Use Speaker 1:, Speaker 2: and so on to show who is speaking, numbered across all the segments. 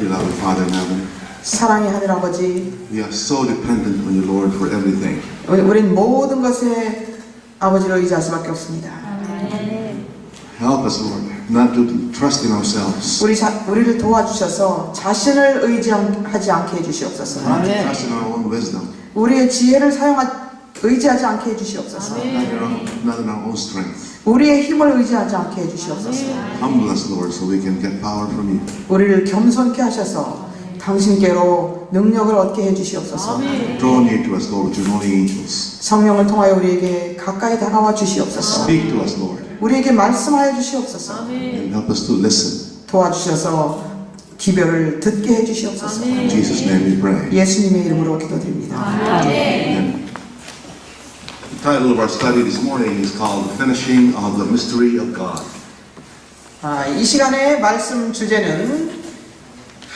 Speaker 1: beloved Father in heaven,
Speaker 2: 사랑의 하늘아버지,
Speaker 1: we are so dependent on you, Lord, for everything.
Speaker 2: 우린 모든 것에 아버지를 의지할 수밖에 없습니다.
Speaker 1: Help us, Lord, not to trust in ourselves,
Speaker 2: 우리를 도와주셔서 자신을 의지하지 않게 해주시옵소서.
Speaker 1: not to trust in our own wisdom,
Speaker 2: 우리의 지혜를 의지하지 않게 해주시옵소서.
Speaker 1: not in our own strength.
Speaker 2: 우리의 힘을 의지하지 않게 해주시옵소서.
Speaker 1: Humble us, Lord, so we can get power from you.
Speaker 2: 우리를 겸손케 하셔서 당신께로 능력을 얻게 해주시옵소서.
Speaker 1: Draw near to us, Lord, with your anointing angels.
Speaker 2: 성령을 통하여 우리에게 가까이 다가와 주시옵소서.
Speaker 1: Speak to us, Lord,
Speaker 2: 우리에게 말씀하여 주시옵소서.
Speaker 1: and help us to listen.
Speaker 2: 도와주셔서 기별을 듣게 해주시옵소서.
Speaker 1: In Jesus' name we pray.
Speaker 2: 예수님의 이름으로 기도드립니다.
Speaker 1: Amen. The title of our study this morning is called The Finishing of the Mystery of God.
Speaker 2: 이 시간의 말씀 주제는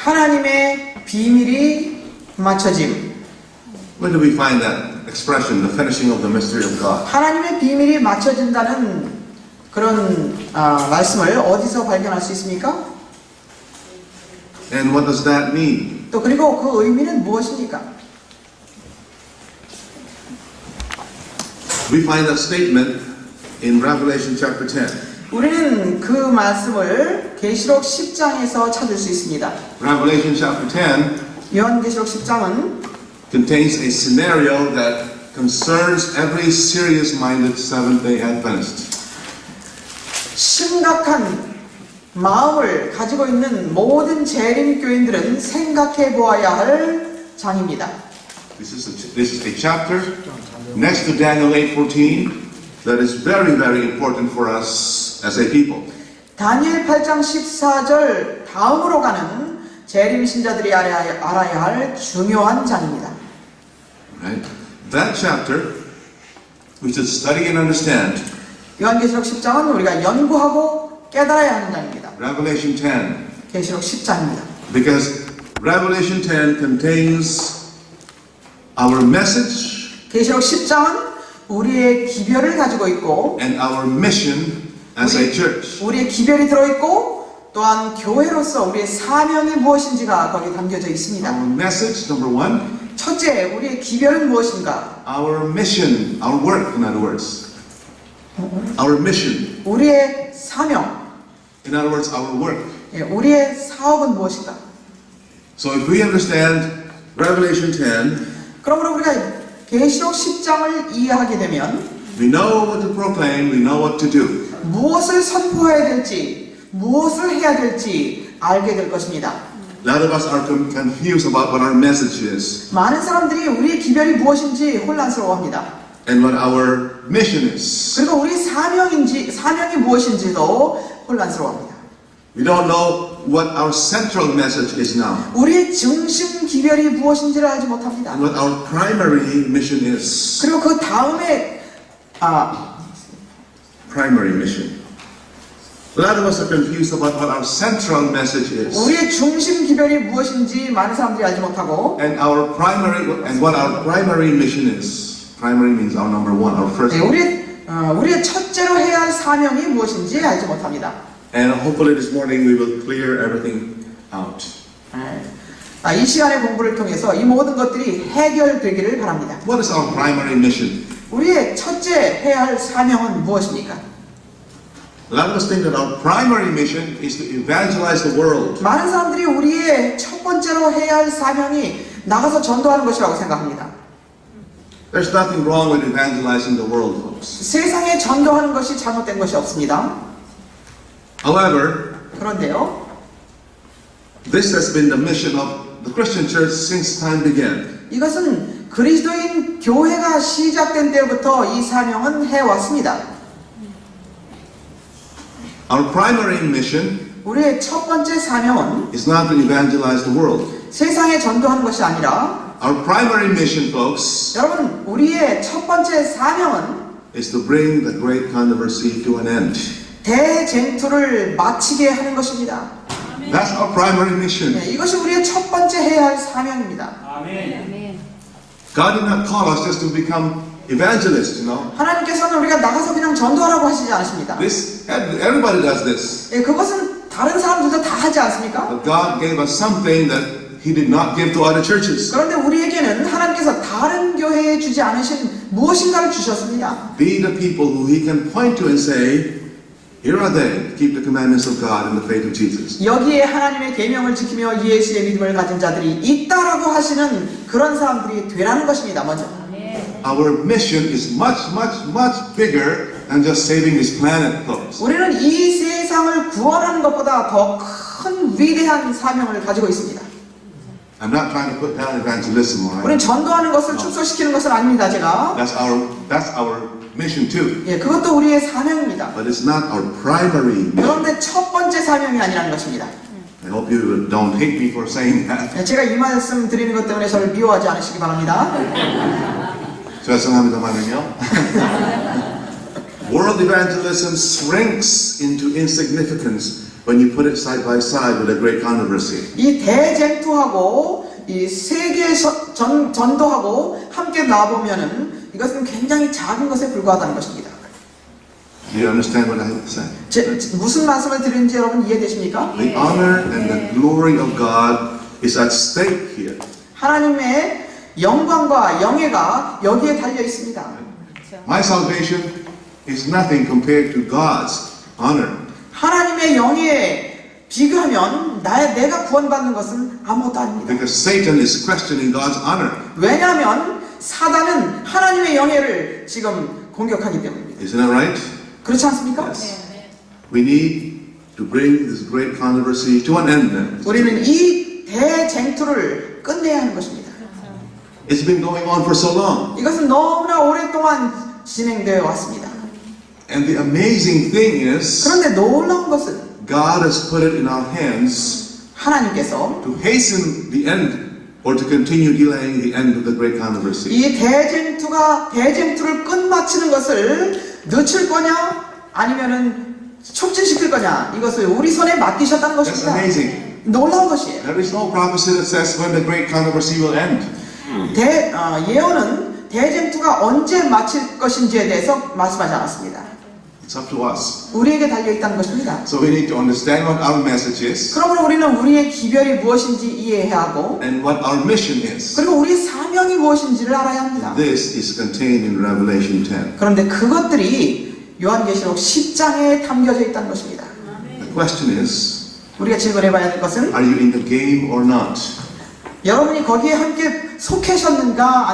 Speaker 2: 하나님의 비밀이 맞춰짐.
Speaker 1: Where do we find that expression, the finishing of the mystery of God?
Speaker 2: 하나님의 비밀이 맞춰진다는 그런 말씀을 어디서 발견할 수 있습니까?
Speaker 1: And what does that mean?
Speaker 2: 또 그리고 그 의미는 무엇입니까?
Speaker 1: We find that statement in Revelation chapter 10.
Speaker 2: 우리는 그 말씀을 계시록 10장에서 찾을 수 있습니다.
Speaker 1: Revelation chapter 10
Speaker 2: 요한계시록 10장은
Speaker 1: contains a scenario that concerns every serious-minded Seventh-day Adventist.
Speaker 2: 심각한 마음을 가지고 있는 모든 재림교인들은 생각해 보아야 할 장입니다.
Speaker 1: This is a chapter next to Daniel 8:14 that is very, very important for us as a people.
Speaker 2: 다니엘 8장 14절 다음으로 가는 재림 신자들이 알아야 할 중요한 장입니다.
Speaker 1: Right? That chapter we should study and understand.
Speaker 2: 요한계시록 10장은 우리가 연구하고 깨달아야 하는 장입니다.
Speaker 1: Revelation 10.
Speaker 2: 계시록 10장입니다.
Speaker 1: Because Revelation 10 contains our message
Speaker 2: 계시록 10장은 우리의 기별을 가지고 있고
Speaker 1: and our mission as a church.
Speaker 2: 우리의 기별이 들어있고 또한 교회로서 우리의 사명이 무엇인지가 거기에 담겨져 있습니다.
Speaker 1: Our message, number one.
Speaker 2: 첫째, 우리의 기별은 무엇인가?
Speaker 1: Our mission, our work, in other words. Our mission.
Speaker 2: 우리의 사명,
Speaker 1: In other words, our work.
Speaker 2: 우리의 사업은 무엇인가?
Speaker 1: So if we understand Revelation 10,
Speaker 2: 그러므로 우리가 계시록 10장을 이해하게 되면
Speaker 1: we know what to proclaim, we know what to do.
Speaker 2: 무엇을 선포해야 될지, 무엇을 해야 될지 알게 될 것입니다.
Speaker 1: A lot of us are confused about what our message is
Speaker 2: 많은 사람들이 우리의 기별이 무엇인지 혼란스러워합니다.
Speaker 1: and what our mission is.
Speaker 2: 그리고 우리 사명이 무엇인지도 혼란스러워합니다.
Speaker 1: We don't know what our central message is now
Speaker 2: 우리의 중심 기별이 무엇인지를 알지 못합니다.
Speaker 1: and what our primary mission is.
Speaker 2: 그리고 그 다음에
Speaker 1: Primary mission. A lot of us are confused about what our central message is
Speaker 2: 우리의 중심 기별이 무엇인지 많은 사람들이 알지 못하고
Speaker 1: and what our primary mission is. Primary means our number one, our first one.
Speaker 2: 우리의 첫째로 해야 할 사명이 무엇인지 알지 못합니다.
Speaker 1: And hopefully this morning we will clear everything out.
Speaker 2: 이 시간의 공부를 통해서 이 모든 것들이 해결되기를 바랍니다.
Speaker 1: What is our primary mission?
Speaker 2: 우리의 첫째 해야 할 사명은 무엇입니까?
Speaker 1: A lot of us think that our primary mission is to evangelize the world.
Speaker 2: 많은 사람들이 우리의 첫 번째로 해야 할 사명이 나가서 전도하는 것이라고 생각합니다.
Speaker 1: There's nothing wrong with evangelizing the world, folks.
Speaker 2: 세상에 전도하는 것이 잘못된 것이 없습니다.
Speaker 1: However,
Speaker 2: 그런데요,
Speaker 1: this has been the mission of the Christian church since time began.
Speaker 2: 이것은 그리스도인 교회가 시작된 때부터 이 사명은 해왔습니다.
Speaker 1: Our primary mission
Speaker 2: 우리의 첫 번째 사명은
Speaker 1: is not to evangelize the world.
Speaker 2: 세상에 전도하는 것이 아니라
Speaker 1: Our primary mission, folks,
Speaker 2: 여러분, 우리의 첫 번째 사명은
Speaker 1: is to bring the great controversy to an end.
Speaker 2: 대쟁투를 마치게 하는 것입니다.
Speaker 1: That's our primary mission.
Speaker 2: 이것이 우리의 첫 번째 해야 할 사명입니다.
Speaker 1: God did not call us just to become evangelists, you know.
Speaker 2: 하나님께서는 우리가 나가서 그냥 전도하라고 하시지 않으십니다.
Speaker 1: Everybody does this.
Speaker 2: 그것은 다른 사람들도 다 하지 않습니까?
Speaker 1: But God gave us something that He did not give to other churches.
Speaker 2: 그런데 우리에게는 하나님께서 다른 교회에 주지 않으신 무엇인가를 주셨습니다.
Speaker 1: Be the people who He can point to and say, here are they, keep the commandments of God and the faith of Jesus.
Speaker 2: 여기에 하나님의 계명을 지키며 예수의 믿음을 가진 자들이 있다라고 하시는 그런 사람들이 되라는 것입니다. 먼저.
Speaker 1: Our mission is much, much, much bigger than just saving this planet, folks.
Speaker 2: 우리는 이 세상을 구원하는 것보다 더 큰 위대한 사명을 가지고 있습니다.
Speaker 1: I'm not trying to put down evangelism, all right?
Speaker 2: 우리는 전도하는 것을 축소시키는 것은 아닙니다. 제가.
Speaker 1: That's our mission too.
Speaker 2: 예, 그것도 우리의 사명입니다.
Speaker 1: But it's not our primary mission.
Speaker 2: 그런데 첫 번째 사명이 아니라는 것입니다.
Speaker 1: I hope you don't hate me for saying that.
Speaker 2: 예, 제가 이 말씀 드리는 것 때문에 저를 미워하지 않으시기 바랍니다.
Speaker 1: 죄송합니다만은요. World evangelism shrinks into insignificance when you put it side by side with a great controversy.
Speaker 2: 이 대쟁투하고 이 세계 전도하고 함께 놔보면은 이것은 굉장히 작은 것에 불과하다는 것입니다.
Speaker 1: Do you understand what I have to say?
Speaker 2: 무슨 말씀을 드리는지 여러분 이해되십니까?
Speaker 1: The honor and the glory of God is at stake here.
Speaker 2: 하나님의 영광과 영예가 여기에 달려 있습니다.
Speaker 1: My salvation is nothing compared to God's honor.
Speaker 2: 하나님의 영예에 비교하면 내가 구원받는 것은 아무것도 아닙니다.
Speaker 1: Because Satan is questioning God's honor.
Speaker 2: 왜냐하면 사단은 하나님의 영예를 지금 공격하기 때문입니다.
Speaker 1: Isn't that right?
Speaker 2: 그렇지 않습니까?
Speaker 1: Yes. We need to bring this great controversy to an end then.
Speaker 2: 우리는 이 대쟁투를 끝내야 하는 것입니다.
Speaker 1: It's been going on for so long.
Speaker 2: 이것은 너무나 오랫동안 진행되어 왔습니다.
Speaker 1: And the amazing thing is,
Speaker 2: 그런데 놀라운 것은
Speaker 1: God has put it in our hands
Speaker 2: 하나님께서
Speaker 1: to hasten the end or to continue delaying the end of the great controversy.
Speaker 2: 이 대쟁투를 끝마치는 것을 늦출 거냐 아니면은 촉진시킬 거냐 이것을 우리 손에 맡기셨다는
Speaker 1: That's
Speaker 2: 것입니다.
Speaker 1: amazing.
Speaker 2: 놀라운 것이에요.
Speaker 1: There is no prophecy that says when the great controversy will end.
Speaker 2: 예언은 대쟁투가 언제 마칠 것인지에 대해서 말씀하지 않았습니다.
Speaker 1: It's up to us.
Speaker 2: 우리에게 달려 있다는 것입니다.
Speaker 1: So we need to understand what our message is
Speaker 2: 그러므로 우리는 우리의 기별이 무엇인지 이해해야 하고
Speaker 1: and what our mission is.
Speaker 2: 그리고 우리의 사명이 무엇인지를 알아야 합니다.
Speaker 1: This is contained in Revelation 10.
Speaker 2: 그런데 그것들이 요한계시록 10장에 담겨져 있다는 것입니다.
Speaker 1: The question is,
Speaker 2: 우리가 질문해 봐야 할 것은
Speaker 1: are you in the game or not?
Speaker 2: 여러분이 거기에 함께 속해셨는가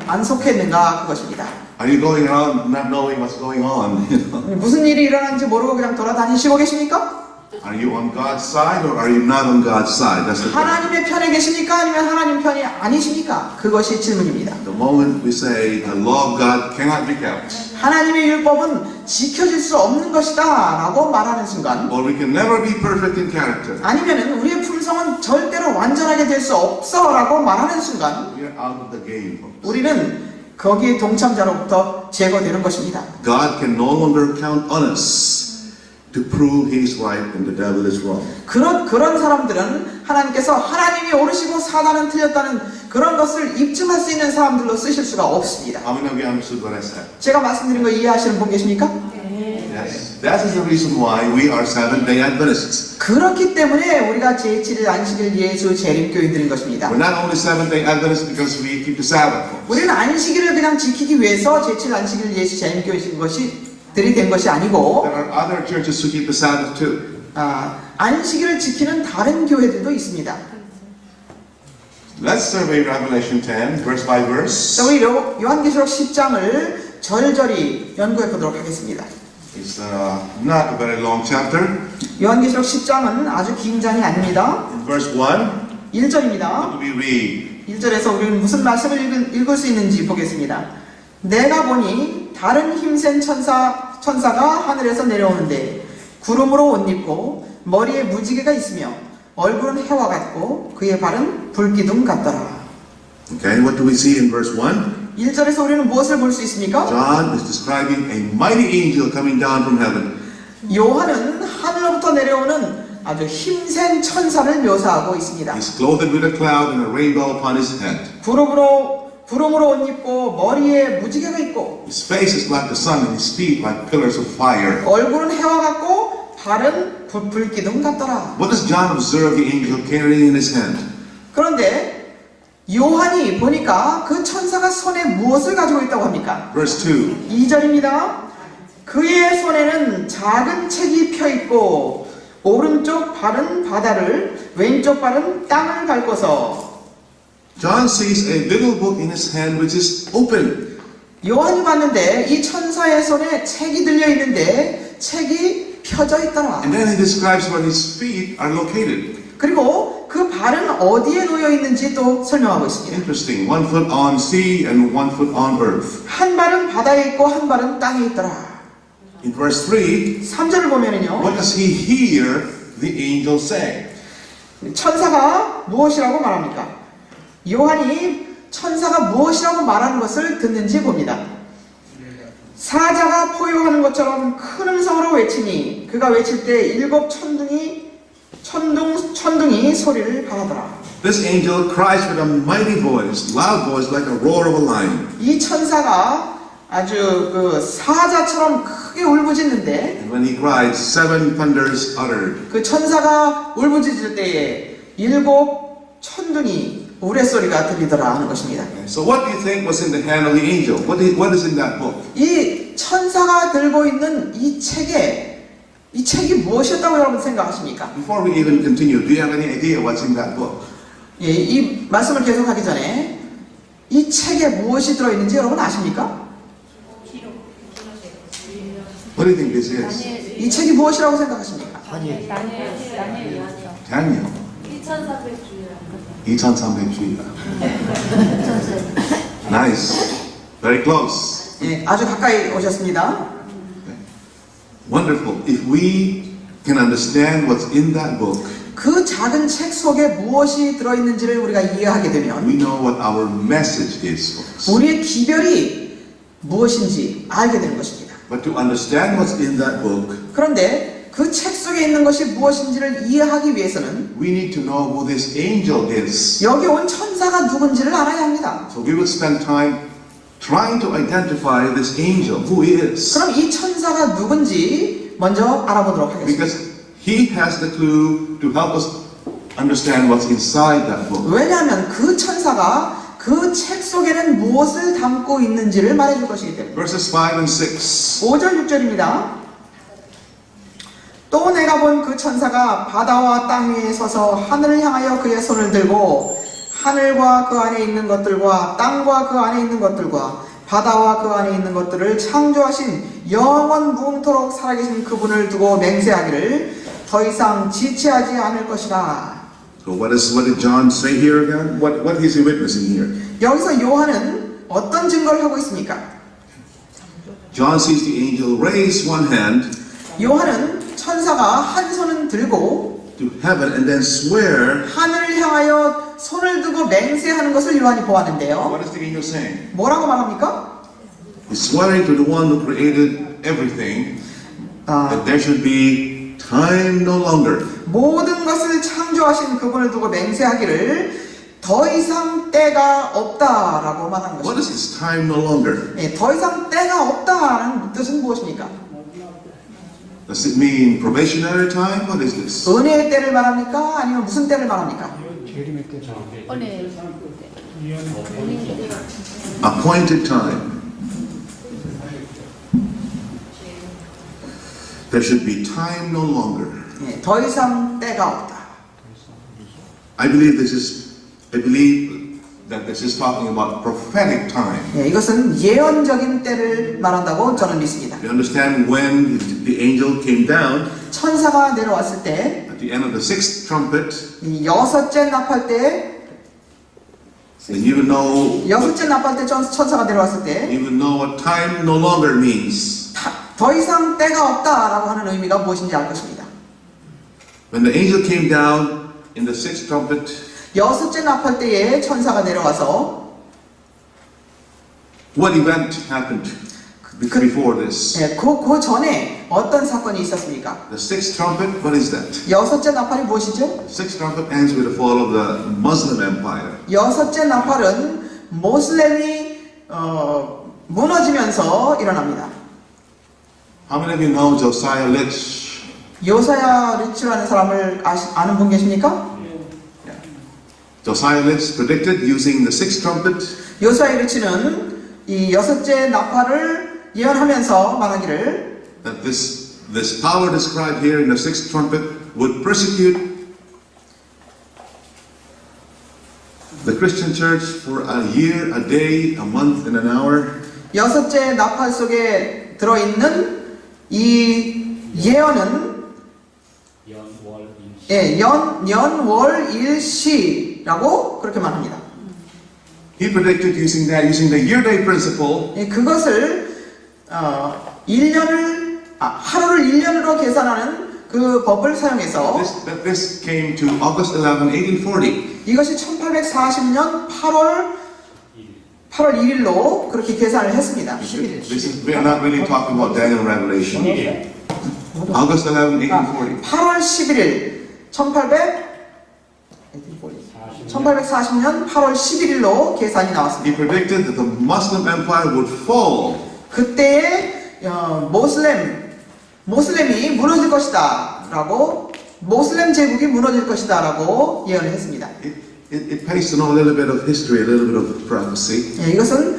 Speaker 2: 안 속했는가 그것입니다.
Speaker 1: Are you going around not knowing what's going on? You know?
Speaker 2: 무슨 일이 일어나는지 모르고 그냥 돌아다니시고 계십니까?
Speaker 1: Are you on God's side or are you not on God's side? That's the question.
Speaker 2: 하나님의 편에 계십니까? 아니면 하나님 편이 아니십니까? 그것이 질문입니다.
Speaker 1: The moment we say the law of God cannot be kept,
Speaker 2: 하나님의 율법은 지켜질 수 없는 것이다 라고 말하는 순간
Speaker 1: or we can never be perfect in character,
Speaker 2: 아니면은 우리의 품성은 절대로 완전하게 될 수 없어 라고 말하는 순간
Speaker 1: we are out of the game, folks.
Speaker 2: 우리는 거기에 동참자로부터 제거되는 것입니다.
Speaker 1: God can no longer count on us to prove He's right and the devil is wrong.
Speaker 2: 그런 사람들은 하나님께서 하나님이 옳으시고 사단은 틀렸다는 그런 것을 입증할 수 있는 사람들로 쓰실 수가 없습니다.
Speaker 1: How many of you understood what I said?
Speaker 2: 제가 말씀드린 거 이해하시는 분 계십니까?
Speaker 1: Yes. That is the reason why we are Seventh-day Adventists.
Speaker 2: 그렇기 때문에 우리가 제7일 안식일 예수 재림교인들인 것입니다.
Speaker 1: We're not only Seventh-day Adventists because we keep the Sabbath.
Speaker 2: 우리는 안식일을 그냥 지키기 위해서 제7일 안식일 예수 재림교인 것이들이 된 것이 아니고
Speaker 1: There are other churches who keep the Sabbath too.
Speaker 2: 안식일을 지키는 다른 교회들도 있습니다.
Speaker 1: Let's survey Revelation 10, verse by verse.
Speaker 2: 자, 우리 요한계시록 10장을 절절히 연구해 보도록 하겠습니다.
Speaker 1: It's not a very long chapter.
Speaker 2: 요한계시록 10장은 아주 긴 장이 아닙니다.
Speaker 1: In verse 1, what
Speaker 2: 1절입니다.
Speaker 1: do we read?
Speaker 2: 1절에서 우리는 무슨 말씀을 읽을 수 있는지 보겠습니다. 내가 보니 다른 힘센 천사가 하늘에서 내려오는데 구름으로 옷 입고 머리에 무지개가 있으며 얼굴은 해와 같고 그의 발은 불기둥 같더라.
Speaker 1: Okay, what do we see in verse 1?
Speaker 2: 1절에서 우리는 무엇을 볼 수 있습니까?
Speaker 1: John is describing a mighty angel coming down from heaven.
Speaker 2: 요한은 하늘로부터 내려오는 아주 힘센 천사를 묘사하고 있습니다.
Speaker 1: He's clothed with a cloud and a rainbow upon his head.
Speaker 2: 구름으로 옷 입고 머리에 무지개가 있고
Speaker 1: His face is like the sun and his feet like pillars of fire.
Speaker 2: 얼굴은 해와 같고 발은 불기둥 같더라.
Speaker 1: What does John observe the angel carrying in his hand?
Speaker 2: 그런데 요한이 보니까 그 천사가 손에 무엇을 가지고 있다고 합니까?
Speaker 1: Verse 2.
Speaker 2: 2절입니다. 그의 손에는 작은 책이 펴있고 오른쪽 발은 바다를 왼쪽 발은 땅을 밟고서
Speaker 1: John sees a little book in his hand which is open.
Speaker 2: 요한이 봤는데 이 천사의 손에 책이 들려 있는데 책이 펴져 있더라.
Speaker 1: And then he describes where his feet are located.
Speaker 2: 그리고 그 발은 어디에 놓여 있는지 또 설명하고 있습니다.
Speaker 1: Interesting. One foot on sea and one foot on earth.
Speaker 2: 한 발은 바다에 있고 한 발은 땅에 있더라.
Speaker 1: In verse 3,
Speaker 2: 3절을 보면은요.
Speaker 1: what does he hear the angel say?
Speaker 2: 천사가 무엇이라고 말합니까? 요한이 천사가 무엇이라고 말하는 것을 듣는지 봅니다. 사자가 포효하는 것처럼 큰 음성으로 외치니 그가 외칠 때 일곱 천둥이 소리를 발하더라.
Speaker 1: This angel cries with a mighty voice, loud voice like a roar of a lion.
Speaker 2: 이 천사가 아주 그 사자처럼 크게 울부짖는데
Speaker 1: And when he cried, 7 thunders uttered.
Speaker 2: 그 천사가 울부짖을 때에 일곱 천둥이 우레소리가 들리더라 하는 것입니다.
Speaker 1: So what do you think was in the hand of the angel? What is in that book?
Speaker 2: 이 천사가 들고 있는 이 책이 무엇이었다고 여러분 생각하십니까?
Speaker 1: Before we even continue, do you have any idea what's in that book?
Speaker 2: 예, 이 말씀을 계속하기 전에 이 책에 무엇이 들어있는지 여러분 아십니까?
Speaker 1: What do you think this is?
Speaker 2: 이 책이 무엇이라고 생각하십니까?
Speaker 3: 다니엘
Speaker 1: Daniel. 2300주일. Nice. Very close.
Speaker 2: 예, 아주 가까이 오셨습니다.
Speaker 1: Wonderful. If we can understand what's in that book,
Speaker 2: 그 작은 책 속에 무엇이 들어있는지를 우리가 이해하게 되면
Speaker 1: we know what our message is, folks.
Speaker 2: 우리의 기별이 무엇인지 알게 되는 것입니다.
Speaker 1: But to understand what's in that book,
Speaker 2: 그런데 그 책 속에 있는 것이 무엇인지를 이해하기 위해서는
Speaker 1: we need to know who this angel is.
Speaker 2: 여기 온 천사가 누군지를 알아야 합니다.
Speaker 1: So we will spend time trying to identify this angel, who he is.
Speaker 2: 그럼 이 천사가 누군지 먼저 알아보도록 하겠습니다.
Speaker 1: Because he has the clue to help us understand what's inside that book.
Speaker 2: 왜냐하면 그 천사가 그 책 속에는 무엇을 담고 있는지를 말해줄 것이기 때문에.
Speaker 1: Verses 5 and 6.
Speaker 2: 5절 6절입니다. 또 내가 본 그 천사가 바다와 땅 위에 서서 하늘을 향하여 그의 손을 들고 하늘과 그 안에 있는 것들과 땅과 그 안에 있는 것들과 바다와 그 안에 있는 것들을 창조하신 영원 무궁토록 살아계신 그분을 두고 맹세하기를 더 이상 지체하지 않을 것이라.
Speaker 1: So what did John say here again? What is he witnessing here?
Speaker 2: 여기서 요한은 어떤 증거를 하고 있습니까?
Speaker 1: John sees the angel raise one hand
Speaker 2: 요한은 천사가 한 손은 들고
Speaker 1: to heaven and then swear.
Speaker 2: 하늘을 향하여 손을 두고 맹세하는 것을 요한이 보았는데요.
Speaker 1: What is the angel saying?
Speaker 2: 뭐라고 말합니까?
Speaker 1: He's swearing to the one who created everything that there should be time no longer.
Speaker 2: 모든 것을 창조하신 그분을 두고 맹세하기를 더 이상 때가 없다라고 말하는
Speaker 1: What
Speaker 2: 것입니다.
Speaker 1: is this time no longer?
Speaker 2: 예, 더 이상 때가 없다라는 뜻은 무엇입니까?
Speaker 1: Does it mean probationary time? What is this?
Speaker 2: 은혜의 때를 말합니까? 아니면 무슨 때를 말합니까?
Speaker 4: 재림의 때죠.
Speaker 1: Appointed time. There should be time no longer.
Speaker 2: 예, 더 이상 때가 없다.
Speaker 1: I believe that this is talking about prophetic time.
Speaker 2: 예, 이것은 예언적인 때를 말한다고 저는 믿습니다.
Speaker 1: You understand when the angel came down
Speaker 2: 천사가 내려왔을 때
Speaker 1: at the end of the sixth trumpet,
Speaker 2: 이 여섯째 나팔 때
Speaker 1: then you will know
Speaker 2: 여섯째 나팔 때 천사가 내려왔을 때
Speaker 1: you will know what time no longer means.
Speaker 2: 더 이상 때가 없다라고 하는 의미가 무엇인지 알 것입니다.
Speaker 1: When the angel came down in the sixth trumpet,
Speaker 2: 여섯째 나팔 때에 천사가 내려와서
Speaker 1: what event happened before this?
Speaker 2: 예, 그 전에 어떤 사건이 있었습니까?
Speaker 1: The sixth trumpet, what is that?
Speaker 2: 여섯째 나팔이 무엇이죠?
Speaker 1: The sixth trumpet ends with the fall of the Muslim Empire.
Speaker 2: 여섯째 나팔은 모슬렘이 무너지면서 일어납니다.
Speaker 1: How many of you know Josiah Litch
Speaker 2: 요사야 리츠라는 사람을 아는 분 계십니까?
Speaker 1: Josiah Litz predicted using the sixth trumpet
Speaker 2: 요사야 리츠는 이 여섯째 나팔을 예언하면서 말하기를
Speaker 1: that this power described here in the sixth trumpet would persecute the Christian church for a year, a day, a month, and an hour.
Speaker 2: 여섯째 나팔 속에 들어있는 이 예언은 연월 일시라고 그렇게 말합니다.
Speaker 1: He predicted using the year-day principle
Speaker 2: 그것을 1년을 하루를 1년으로 계산하는 그 법을 사용해서
Speaker 1: that this came to August 11, 1840.
Speaker 2: 이것이 1840년 8월 1일로 그렇게 계산을 했습니다. 11일.
Speaker 1: We are not really talking about Daniel and Revelation. August 11, 1840.
Speaker 2: 8월 11일 1840년 8월 11일로 계산이
Speaker 1: He
Speaker 2: 나왔습니다.
Speaker 1: predicted that the Muslim Empire would fall
Speaker 2: 그때에 모슬렘이 무너질 것이다 라고 모슬렘 제국이 무너질 것이다 라고 예언을 했습니다.
Speaker 1: It pays to know a little bit of history, a little bit of prophecy.
Speaker 2: 이것은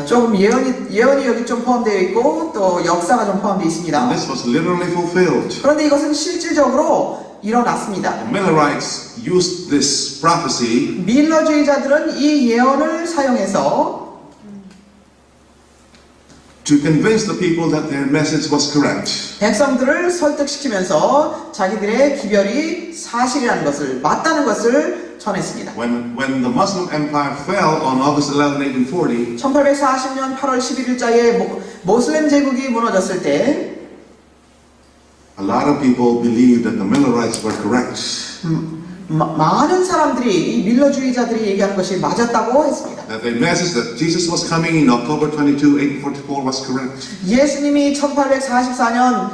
Speaker 2: 조금 예언이 여기 좀 포함되어 있고 또 역사가 좀 포함되어 있습니다.
Speaker 1: This was literally fulfilled.
Speaker 2: 그런데 이것은 실질적으로 일어났습니다.
Speaker 1: The Millerites used this prophecy
Speaker 2: 밀러주의자들은 이 예언을 사용해서
Speaker 1: to convince the people that their message was correct.
Speaker 2: 백성들을 설득시키면서 자기들의 기별이 사실이라는 것을 맞다는 것을 전했습니다.
Speaker 1: When the Muslim Empire fell on August 11, 1840,
Speaker 2: 1840년 8월 11일자에 모슬렘 제국이 무너졌을 때
Speaker 1: a lot of people believed that the Millerites were correct.
Speaker 2: 많은 사람들이 이 밀러주의자들이 얘기하는 것이 맞았다고 했습니다.
Speaker 1: That the message that Jesus was coming in October 22, 1844 was correct.
Speaker 2: 예수님이 1844년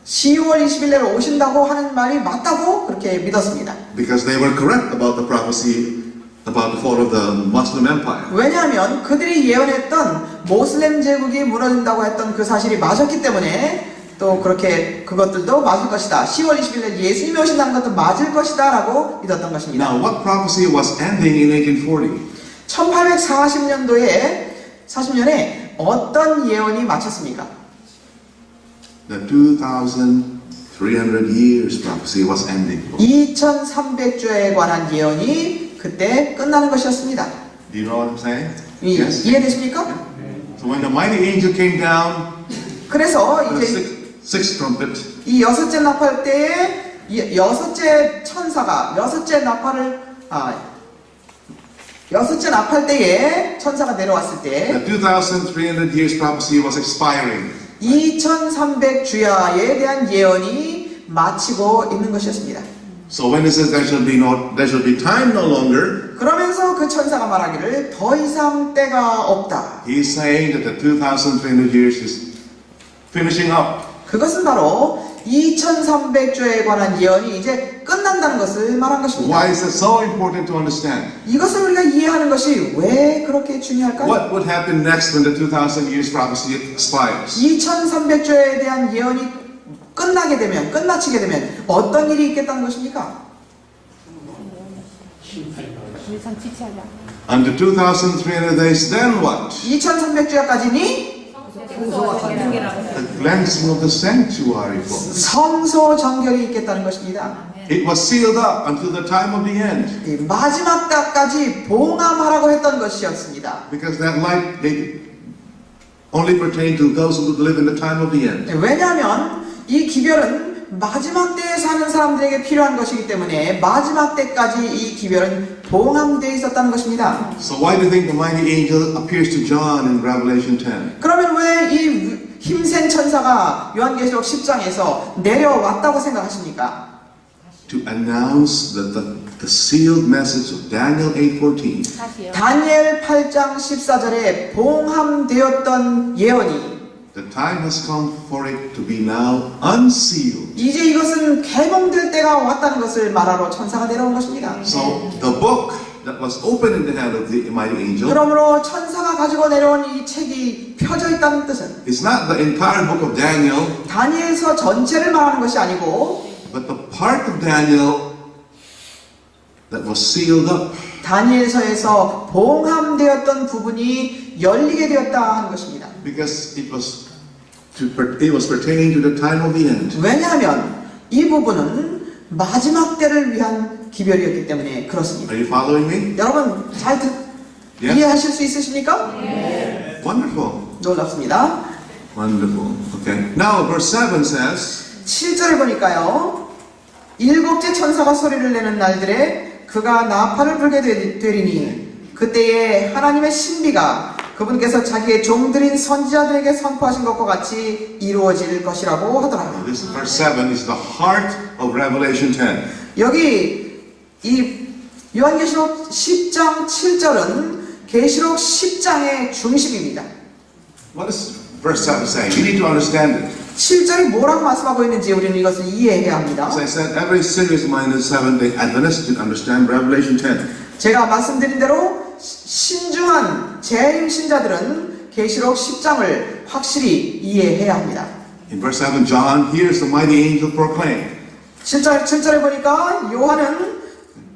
Speaker 2: 10월 20일 날 오신다고 하는 말이 맞다고 그렇게 믿었습니다.
Speaker 1: Because they were correct about the prophecy about the fall of the Muslim Empire.
Speaker 2: 왜냐하면 그들이 예언했던 모슬렘 제국이 무너진다고 했던 그 사실이 맞았기 때문에 또 그렇게 그것들도 맞을 것이다. 10월 20일 날 예수님이 오신다는 것도 맞을 것이다 라고 믿었던 것입니다.
Speaker 1: Now, what prophecy was ending in 1840?
Speaker 2: 1840년에 어떤 예언이 마쳤습니까?
Speaker 1: The 2,300 years prophecy was ending.
Speaker 2: 2300주에 관한 예언이 그때 끝나는 것이었습니다.
Speaker 1: Do you know what I'm saying? Yes.
Speaker 2: 이해되십니까?
Speaker 1: So when the mighty angel came down,
Speaker 2: 그래서
Speaker 1: the
Speaker 2: 이제
Speaker 1: sixth trumpet,
Speaker 2: 이 여섯째 나팔 때에 여섯째 천사가 여섯째 나팔 때에 천사가 내려왔을 때
Speaker 1: the 2,300 years prophecy was expiring.
Speaker 2: 2300주야에 대한 예언이 마치고 있는 것이었습니다.
Speaker 1: So when it says there shall be time no longer,
Speaker 2: 그러면서 그 천사가 말하기를 더 이상 때가 없다.
Speaker 1: he's saying that the 2,300 years is finishing up.
Speaker 2: 그것은 바로 2300주에 관한 예언이 이제 끝난다는 것을 말한 것입니다.
Speaker 1: Why is it so important to understand?
Speaker 2: 이것을 우리가 이해하는 것이 왜 그렇게 중요할까요?
Speaker 1: What would happen next when the 2,000 years prophecy expires?
Speaker 2: 2300주에 대한 예언이 끝마치게 되면 어떤 일이 있겠다는 것입니까?
Speaker 1: Under 2,300 days, then what?
Speaker 2: 2300주야까지니
Speaker 1: The cleansing of the sanctuary.
Speaker 2: 성소 정결이 있겠다는 것입니다.
Speaker 1: It was sealed up until the time of the end.
Speaker 2: 마지막 때까지 봉함하라고 했던 것이었습니다.
Speaker 1: Because that light they only pertain to those who would live in the time of the end.
Speaker 2: 왜냐하면 이 기별은 마지막 때에 사는 사람들에게 필요한 것이기 때문에 마지막 때까지 이 기별은 봉함되어 있었다는 것입니다.
Speaker 1: So why do you think the mighty angel appears to John in Revelation 10?
Speaker 2: 그러면 왜 이 힘센 천사가 요한계시록 10장에서 내려왔다고 생각하십니까?
Speaker 1: To announce that the sealed message of Daniel 8:14.
Speaker 2: 다니엘 8장 14절에 봉함되었던 예언이
Speaker 1: The time has come for it to be now unsealed.
Speaker 2: 이제 이것은 개봉될 때가 왔다는 것을 말하러 천사가 내려온 것입니다.
Speaker 1: So the book that was opened in the hand of the mighty angel
Speaker 2: 그러므로 천사가 가지고 내려온 이 책이 펴져 있다는 뜻은
Speaker 1: It's not the entire book of Daniel,
Speaker 2: 다니엘서 전체를 말하는 것이 아니고
Speaker 1: but the part of Daniel that was sealed up.
Speaker 2: 다니엘서에서 봉함되었던 부분이 열리게 되었다 하는 것입니다.
Speaker 1: Because it was pertaining to the time of the end.
Speaker 2: 왜냐하면 이 부분은 마지막 때를 위한 기별이었기 때문에 그렇습니다.
Speaker 1: Are you following me?
Speaker 2: 여러분 잘
Speaker 1: Yes.
Speaker 2: 이해하실 수 있으십니까?
Speaker 1: Wonderful.
Speaker 2: 놀랍습니다.
Speaker 1: Wonderful. Okay. Now verse 7 says,
Speaker 2: 7절에 보니까요. 일곱째 천사가 소리를 내는 날들에 그가 나팔을 불게 되리니 그때에 하나님의 신비가 그분께서 자기의 종들인 선지자들에게 선포하신 것과 같이 이루어질 것이라고 하더라.
Speaker 1: this verse 7 is the heart of Revelation 10.
Speaker 2: 여기 이 요한계시록 10장 7절은 계시록 10장의 중심입니다.
Speaker 1: What is verse 7 saying? You need to understand it.
Speaker 2: 7절이 뭐라고 말씀하고 있는지 우리는 이것을 이해해야 합니다.
Speaker 1: As I said, every serious-minded Seventh-day Adventist should understand Revelation 10.
Speaker 2: 제가 말씀드린 대로 신중한 재림 신자들은 계시록 10장을 확실히 이해해야 합니다.
Speaker 1: In verse 7, John hears the mighty angel proclaim.
Speaker 2: 7절에 보니까 요한은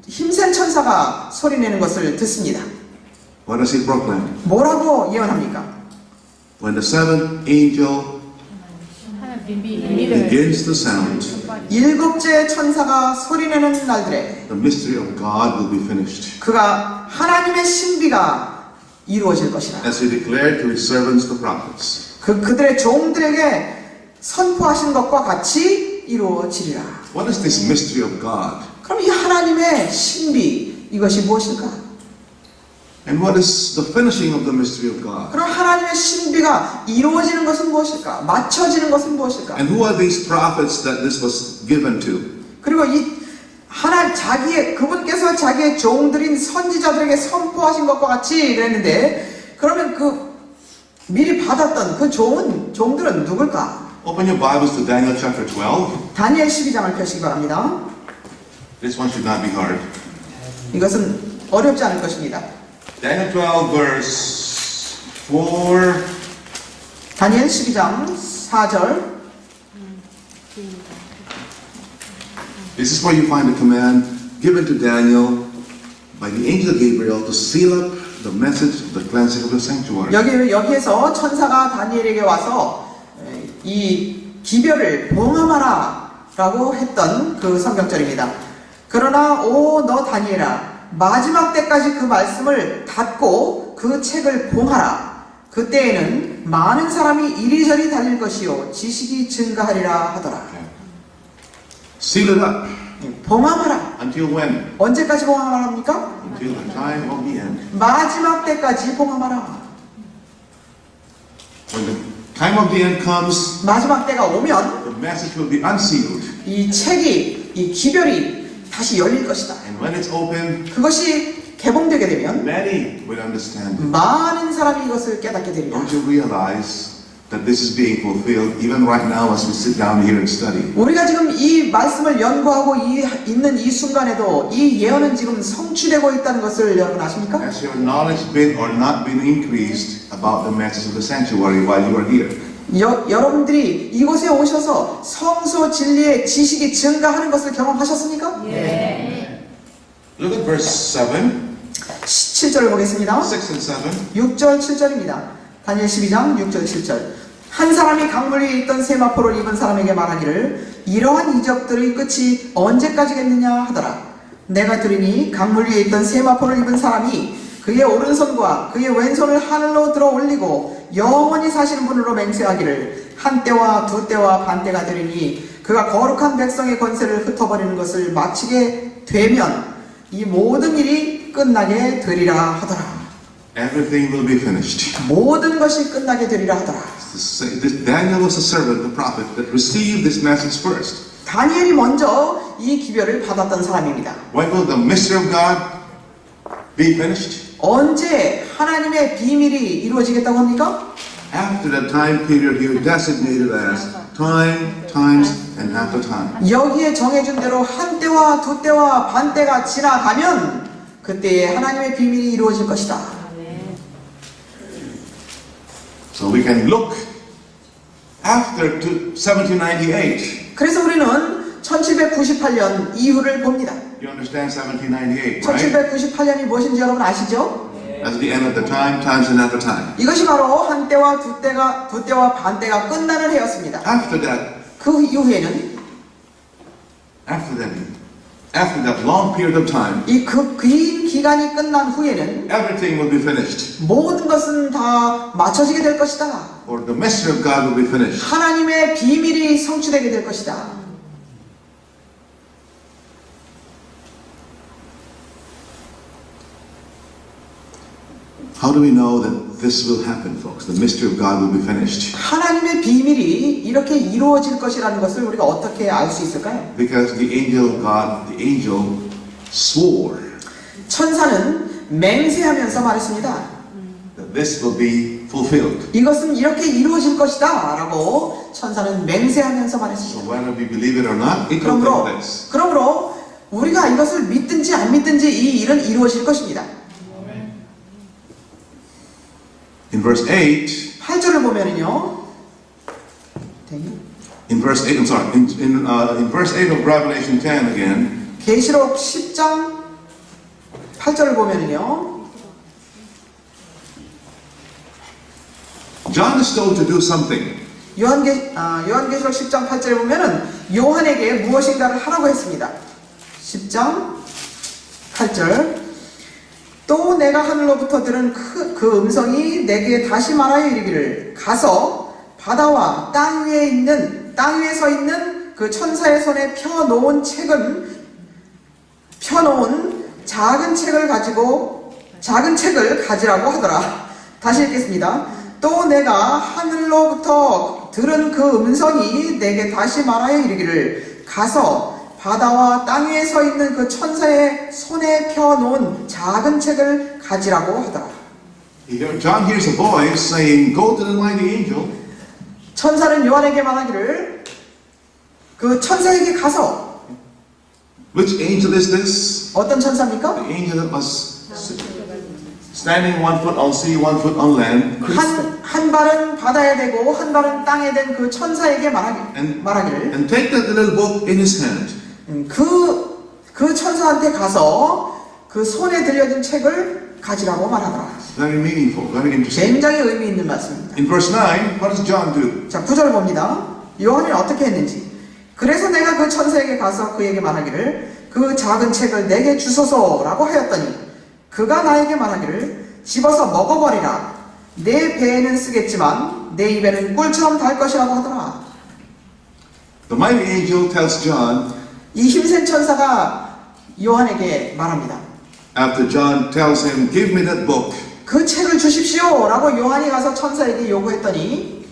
Speaker 2: 힘센 천사가 소리내는 것을 듣습니다.
Speaker 1: What does he proclaim?
Speaker 2: 뭐라고 예언합니까?
Speaker 1: When the seventh angel begins to sound,
Speaker 2: 일곱째 천사가 소리내는 날들에
Speaker 1: the mystery of God will be finished.
Speaker 2: 그가 하나님의 신비가 이루어질 것이라.
Speaker 1: As he declared to his servants, the prophets.
Speaker 2: 그들의 종들에게 선포하신 것과 같이 이루어지리라.
Speaker 1: What is this mystery of God?
Speaker 2: 그럼 이 하나님의 신비 이것이 무엇일까?
Speaker 1: And what is the finishing of the mystery of God?
Speaker 2: 그럼 하나님의 신비가 이루어지는 것은 무엇일까? 맞춰지는 것은 무엇일까?
Speaker 1: And who are these prophets that this was given to?
Speaker 2: 그리고 이 그분께서 자기의 종들인 선지자들에게 선포하신 것과 같이 그랬는데, 그러면 그 미리 받았던 그 종들은 누굴까?
Speaker 1: Open your Bibles to Daniel chapter 12.
Speaker 2: 다니엘 12장을 펴시기 바랍니다.
Speaker 1: This one should not be hard.
Speaker 2: 이것은 어렵지 않을 것입니다.
Speaker 1: Daniel 12 verse 4.
Speaker 2: 다니엘 12장 4절.
Speaker 1: This is where you find the command given to Daniel by the angel Gabriel to seal up the message of the cleansing of the sanctuary.
Speaker 2: 여기에서 천사가 다니엘에게 와서 이 기별을 봉함하라 라고 했던 그 성경절입니다. 그러나 너 다니엘아, 마지막 때까지 그 말씀을 닫고 그 책을 봉하라. 그때에는 많은 사람이 이리저리 달릴 것이요 지식이 증가하리라 하더라.
Speaker 1: Seal it up.
Speaker 2: 봉함하라.
Speaker 1: Until when?
Speaker 2: 언제까지 봉함하라 합니까?
Speaker 1: Until the time of the end.
Speaker 2: 마지막 때까지 봉함하라.
Speaker 1: When the time of the end comes,
Speaker 2: 마지막 때가 오면
Speaker 1: the message will be unsealed.
Speaker 2: 이 책이, 이 기별이 다시 열릴 것이다.
Speaker 1: And when it's open,
Speaker 2: 그것이 개봉되게 되면
Speaker 1: many will understand.
Speaker 2: 많은 사람이 이것을 깨닫게 됩니다.
Speaker 1: Don't you realize that this is being fulfilled even right now as we sit down here and study?
Speaker 2: 우리가 지금 이 말씀을 연구하고 있는 이 순간에도 이 예언은 지금 성취되고 있다는 것을 여러분 아십니까?
Speaker 1: Has your knowledge been or not been increased about the message of the sanctuary while you are here?
Speaker 2: 여러분들이 이곳에 오셔서 성소 진리의 지식이 증가하는 것을 경험하셨습니까?
Speaker 3: 예.
Speaker 1: Look at verse 7,
Speaker 2: 7절을 보겠습니다.
Speaker 1: 6 and 7.
Speaker 2: 6절 7절입니다. 다니엘 12장 6절 7절. 한 사람이 강물 위에 있던 세마포를 입은 사람에게 말하기를 이러한 이적들의 끝이 언제까지겠느냐 하더라. 내가 들으니 강물 위에 있던 세마포를 입은 사람이 그의 오른손과 그의 왼손을 하늘로 들어 올리고 영원히 사시는 분으로 맹세하기를 한 때와 두 때와 반 때가 되리니 그가 거룩한 백성의 권세를 흩어버리는 것을 마치게 되면 이 모든 일이 끝나게 되리라 하더라.
Speaker 1: Everything will be finished.
Speaker 2: 모든 것이 끝나게 되리라 하더라.
Speaker 1: Daniel was a servant, the prophet, that received this message first.
Speaker 2: 다니엘이 먼저 이 기별을 받았던 사람입니다.
Speaker 1: When will the mystery of God be finished?
Speaker 2: 언제 하나님의 비밀이 이루어지겠다고 합니까?
Speaker 1: After the time period here designated as time, times, and after time.
Speaker 2: 여기에 정해준 대로 한 때와 두 때와 반 때가 지나가면 그때에 하나님의 비밀이 이루어질 것이다.
Speaker 1: So we can look after to 1798.
Speaker 2: 그래서 우리는 1798년 이후를 봅니다.
Speaker 1: You understand 1798, right?
Speaker 2: 1798년이 무엇인지 여러분 아시죠?
Speaker 1: That's the end of the time, times and at the time.
Speaker 2: 이것이 바로 한때와 두때와 반때가 끝나는 해였습니다.
Speaker 1: After that,
Speaker 2: 그 이후에는
Speaker 1: after that long period of time,
Speaker 2: 이 긴 기간이 끝난 후에는
Speaker 1: everything will be finished.
Speaker 2: 모든 것은 다 맞춰지게 될 것이다.
Speaker 1: Or the mystery of God will be finished.
Speaker 2: 하나님의 비밀이 성취되게 될 것이다.
Speaker 1: How do we know that this will happen, folks? The mystery of God will be finished.
Speaker 2: 하나님의 비밀이 이렇게 이루어질 것이라는 것을 우리가 어떻게 알 수 있을까요?
Speaker 1: Because the angel of God, the angel, swore
Speaker 2: 천사는 맹세하면서 말했습니다.
Speaker 1: that this will be fulfilled.
Speaker 2: 이것은 이렇게 이루어질 것이다 라고 천사는 맹세하면서
Speaker 1: So
Speaker 2: 말했습니다.
Speaker 1: whether we believe it or not, it will take place.
Speaker 2: 그러므로 우리가 이것을 믿든지 안 믿든지 이 일은 이루어질 것입니다.
Speaker 1: In verse 8,
Speaker 2: 8절을 보면은요.
Speaker 1: in verse 8 of Revelation 10 again,
Speaker 2: 계시록 10장 8절을 보면은요.
Speaker 1: John is told to do something.
Speaker 2: 요한계시록 10장 8절에 보면은 요한에게 무엇인가를 하라고 했습니다. 10장 8절. 또 내가 하늘로부터 들은 그 음성이 내게 다시 말하여 이르기를 가서 바다와 땅 위에 서 있는 그 천사의 손에 펴놓은 작은 책을 가지라고 하더라. 다시 읽겠습니다. 또 내가 하늘로부터 들은 그 음성이 내게 다시 말하여 이르기를 가서 바다와 땅 위에 서 있는 그 천사의 손에 펴놓은 작은 책을 가지라고 하더라.
Speaker 1: John hears a voice saying, "Go to the mighty angel."
Speaker 2: 천사는 요한에게 말하기를 그 천사에게 가서
Speaker 1: Which angel is this?
Speaker 2: 어떤 천사입니까?
Speaker 1: The angel that was standing 1 foot on sea, 1 foot on land.
Speaker 2: 한 발은 바다에 대고 한 발은 땅에 된 그 천사에게 말하기를
Speaker 1: And take that little book in his hand.
Speaker 2: 그 천사한테 가서 그 손에 들려진 책을 가지라고 말하더라.
Speaker 1: Very meaningful, very interesting.
Speaker 2: 굉장히 의미 있는 말씀입니다.
Speaker 1: In verse 9, what does John do?
Speaker 2: 자, 9절 봅니다. 요한이 어떻게 했는지. 그래서 내가 그 천사에게 가서 그에게 말하기를 그 작은 책을 내게 주소서라고 하였더니 그가 나에게 말하기를 집어서 먹어버리라. 내 배에는 쓰겠지만 내 입에는 꿀처럼 달 것이라고 하더라.
Speaker 1: The mighty angel tells John,
Speaker 2: 이 힘센 천사가 요한에게 말합니다.
Speaker 1: after John tells him, "Give me that book,"
Speaker 2: 그 책을 주십시오 라고 요한이 가서 천사에게 요구했더니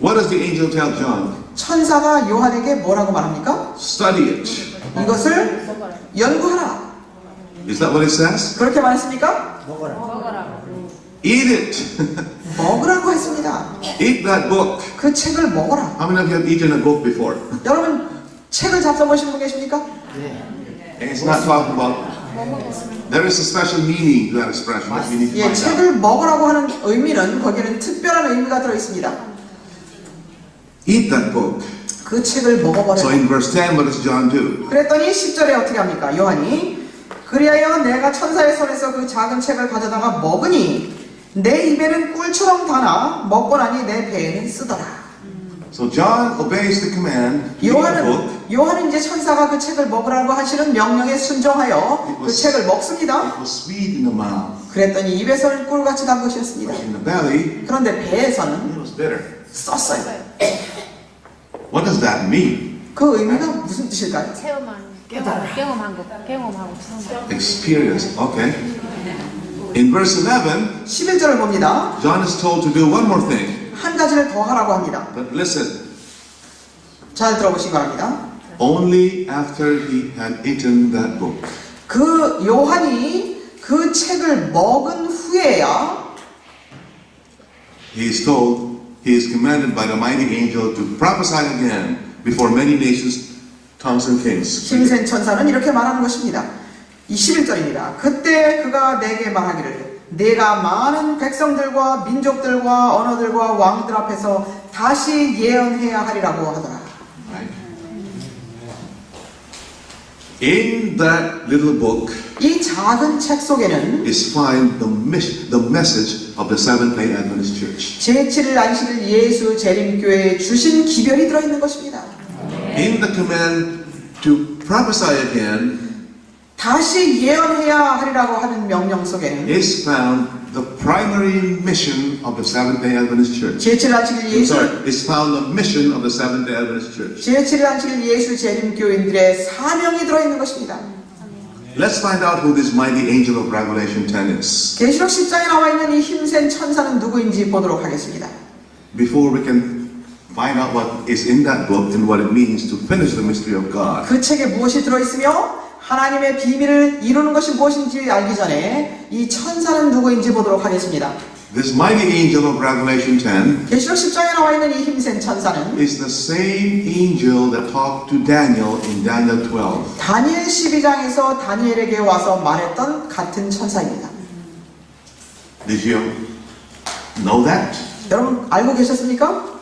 Speaker 1: what does the angel tell John?
Speaker 2: 천사가 요한에게 뭐라고 말합니까?
Speaker 1: Study it.
Speaker 2: 이것을 연구하라.
Speaker 1: Is that what it says?
Speaker 2: 그렇게 말했습니까?
Speaker 1: Eat it.
Speaker 2: 먹으라고 했습니다.
Speaker 1: Eat that book.
Speaker 2: 그 책을 먹어라.
Speaker 1: How many of you have eaten a book before?
Speaker 2: 여러분 책을 잡숴보신 분 계십니까?
Speaker 1: And it's not talking about. There is a special meaning to that expression that we need to
Speaker 2: 예,
Speaker 1: find out.
Speaker 2: 책을 먹으라고 하는 의미는 거기는 특별한 의미가 들어 있습니다.
Speaker 1: Eat that book.
Speaker 2: 그 책을 먹어버려.
Speaker 1: So in verse 10, what does John do?
Speaker 2: 그랬더니 10절에 어떻게 합니까? 요한이 그리하여 내가 천사의 손에서 그 작은 책을 가져다가 먹으니 내 입에는 꿀처럼 다나 먹고 나니 내 배에는 쓰더라.
Speaker 1: So John obeys the command. Eat the book.
Speaker 2: 요한은 이제 천사가 그 책을 먹으라고 하시는 명령에 순종하여 그 책을 먹습니다.
Speaker 1: It was sweet in the mouth.
Speaker 2: 그랬더니 입에서는 꿀같이 단 것이었습니다.
Speaker 1: In the belly,
Speaker 2: 그런데 배에서는
Speaker 1: it was bitter.
Speaker 2: 썼어요.
Speaker 1: What does that mean?
Speaker 2: 그 의미가 무슨 뜻일까요?
Speaker 3: 경험하고 처음.
Speaker 1: Experience. Okay. In verse 11,
Speaker 2: 11절을 봅니다.
Speaker 1: John is told to do one more thing.
Speaker 2: 한 가지를 더 하라고 합니다.
Speaker 1: But listen,
Speaker 2: 잘 들어보시기 바랍니다.
Speaker 1: only after he had eaten that book.
Speaker 2: 그 요한이 그 책을 먹은 후에야
Speaker 1: He is told, he is commanded by the mighty angel to prophesy again before many nations, tongues and kings.
Speaker 2: 힘센 천사는 이렇게 말하는 것입니다. 이 11절입니다. 그때 그가 내게 말하기를 내가 많은 백성들과 민족들과 언어들과 왕들 앞에서 다시 예언해야 하리라고 하더라.
Speaker 1: Right? In that little book
Speaker 2: 이 작은 책 속에는
Speaker 1: is find the message of the Seventh-day Adventist Church.
Speaker 2: 제7일 안식일 예수 재림교회에 주신 기별이 들어있는 것입니다.
Speaker 1: In the command to prophesy again
Speaker 2: 다시 예언해야 하리라고 하는 명령 속에는
Speaker 1: is found the primary mission of the Seventh-day Adventist Church.
Speaker 2: 제7일 안식일
Speaker 1: I'm
Speaker 2: 예수
Speaker 1: sorry, is found the mission of the Seventh-day Adventist Church.
Speaker 2: 제7일 안식일 예수 재림교인들의 사명이 들어있는 것입니다.
Speaker 1: Let's find out who this mighty angel of Revelation 10 is.
Speaker 2: 계시록 10장에 나와 있는 이 힘센 천사는 누구인지 보도록 하겠습니다.
Speaker 1: Before we can find out what is in that book and what it means to finish the mystery of God.
Speaker 2: 그 책에 무엇이 들어있으며 하나님의 비밀을 이루는 것이 무엇인지 알기 전에 이 천사는 누구인지 보도록 하겠습니다.
Speaker 1: This mighty angel of Revelation 10
Speaker 2: 계시록 10장에 나와 있는 이 힘센 천사는
Speaker 1: is the same angel that talked to Daniel in Daniel 12.
Speaker 2: 다니엘 12장에서 다니엘에게 와서 말했던 같은 천사입니다.
Speaker 1: Did you know that?
Speaker 2: 여러분 알고 계셨습니까?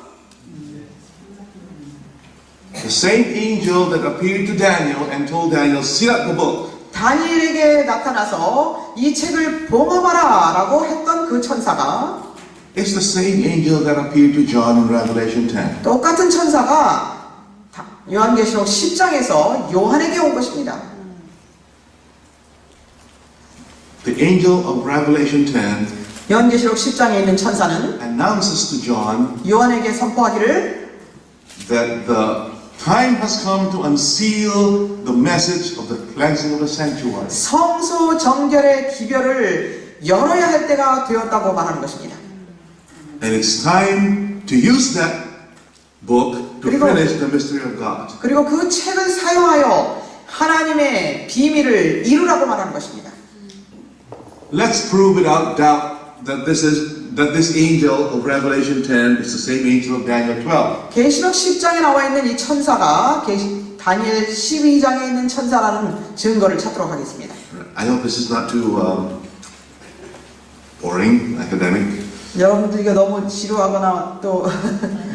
Speaker 1: The same angel that appeared to Daniel and told Daniel, seal up the book.
Speaker 2: 다니엘에게 나타나서 이 책을 봉함하라 라고 했던 그 천사가
Speaker 1: It's the same angel that appeared to John in Revelation 10.
Speaker 2: 똑같은 천사가 요한계시록 10장에서 요한에게 온 것입니다.
Speaker 1: The angel of Revelation 10
Speaker 2: 요한계시록 10장에 있는 천사는
Speaker 1: announces to John
Speaker 2: 요한에게 선포하기를
Speaker 1: that the time has come to unseal the message of the cleansing of the sanctuary.
Speaker 2: 성소 정결의 기별을 열어야 할 때가 되었다고 말하는 것입니다.
Speaker 1: And it's time to use that book to
Speaker 2: 그리고-
Speaker 1: finish the mystery of God.
Speaker 2: 그리고 그 책을 사용하여 하나님의 비밀을 이루라고 말하는 것입니다.
Speaker 1: Let's prove without doubt that this angel of Revelation 10 is the same angel of Daniel 12.
Speaker 2: 계시록 10장에 나와 있는 이 천사가 다니엘 12장에 있는 천사라는 증거를 찾도록 하겠습니다.
Speaker 1: I hope this is not too boring, academic.
Speaker 2: 여러분들 이거 너무 지루하거나 또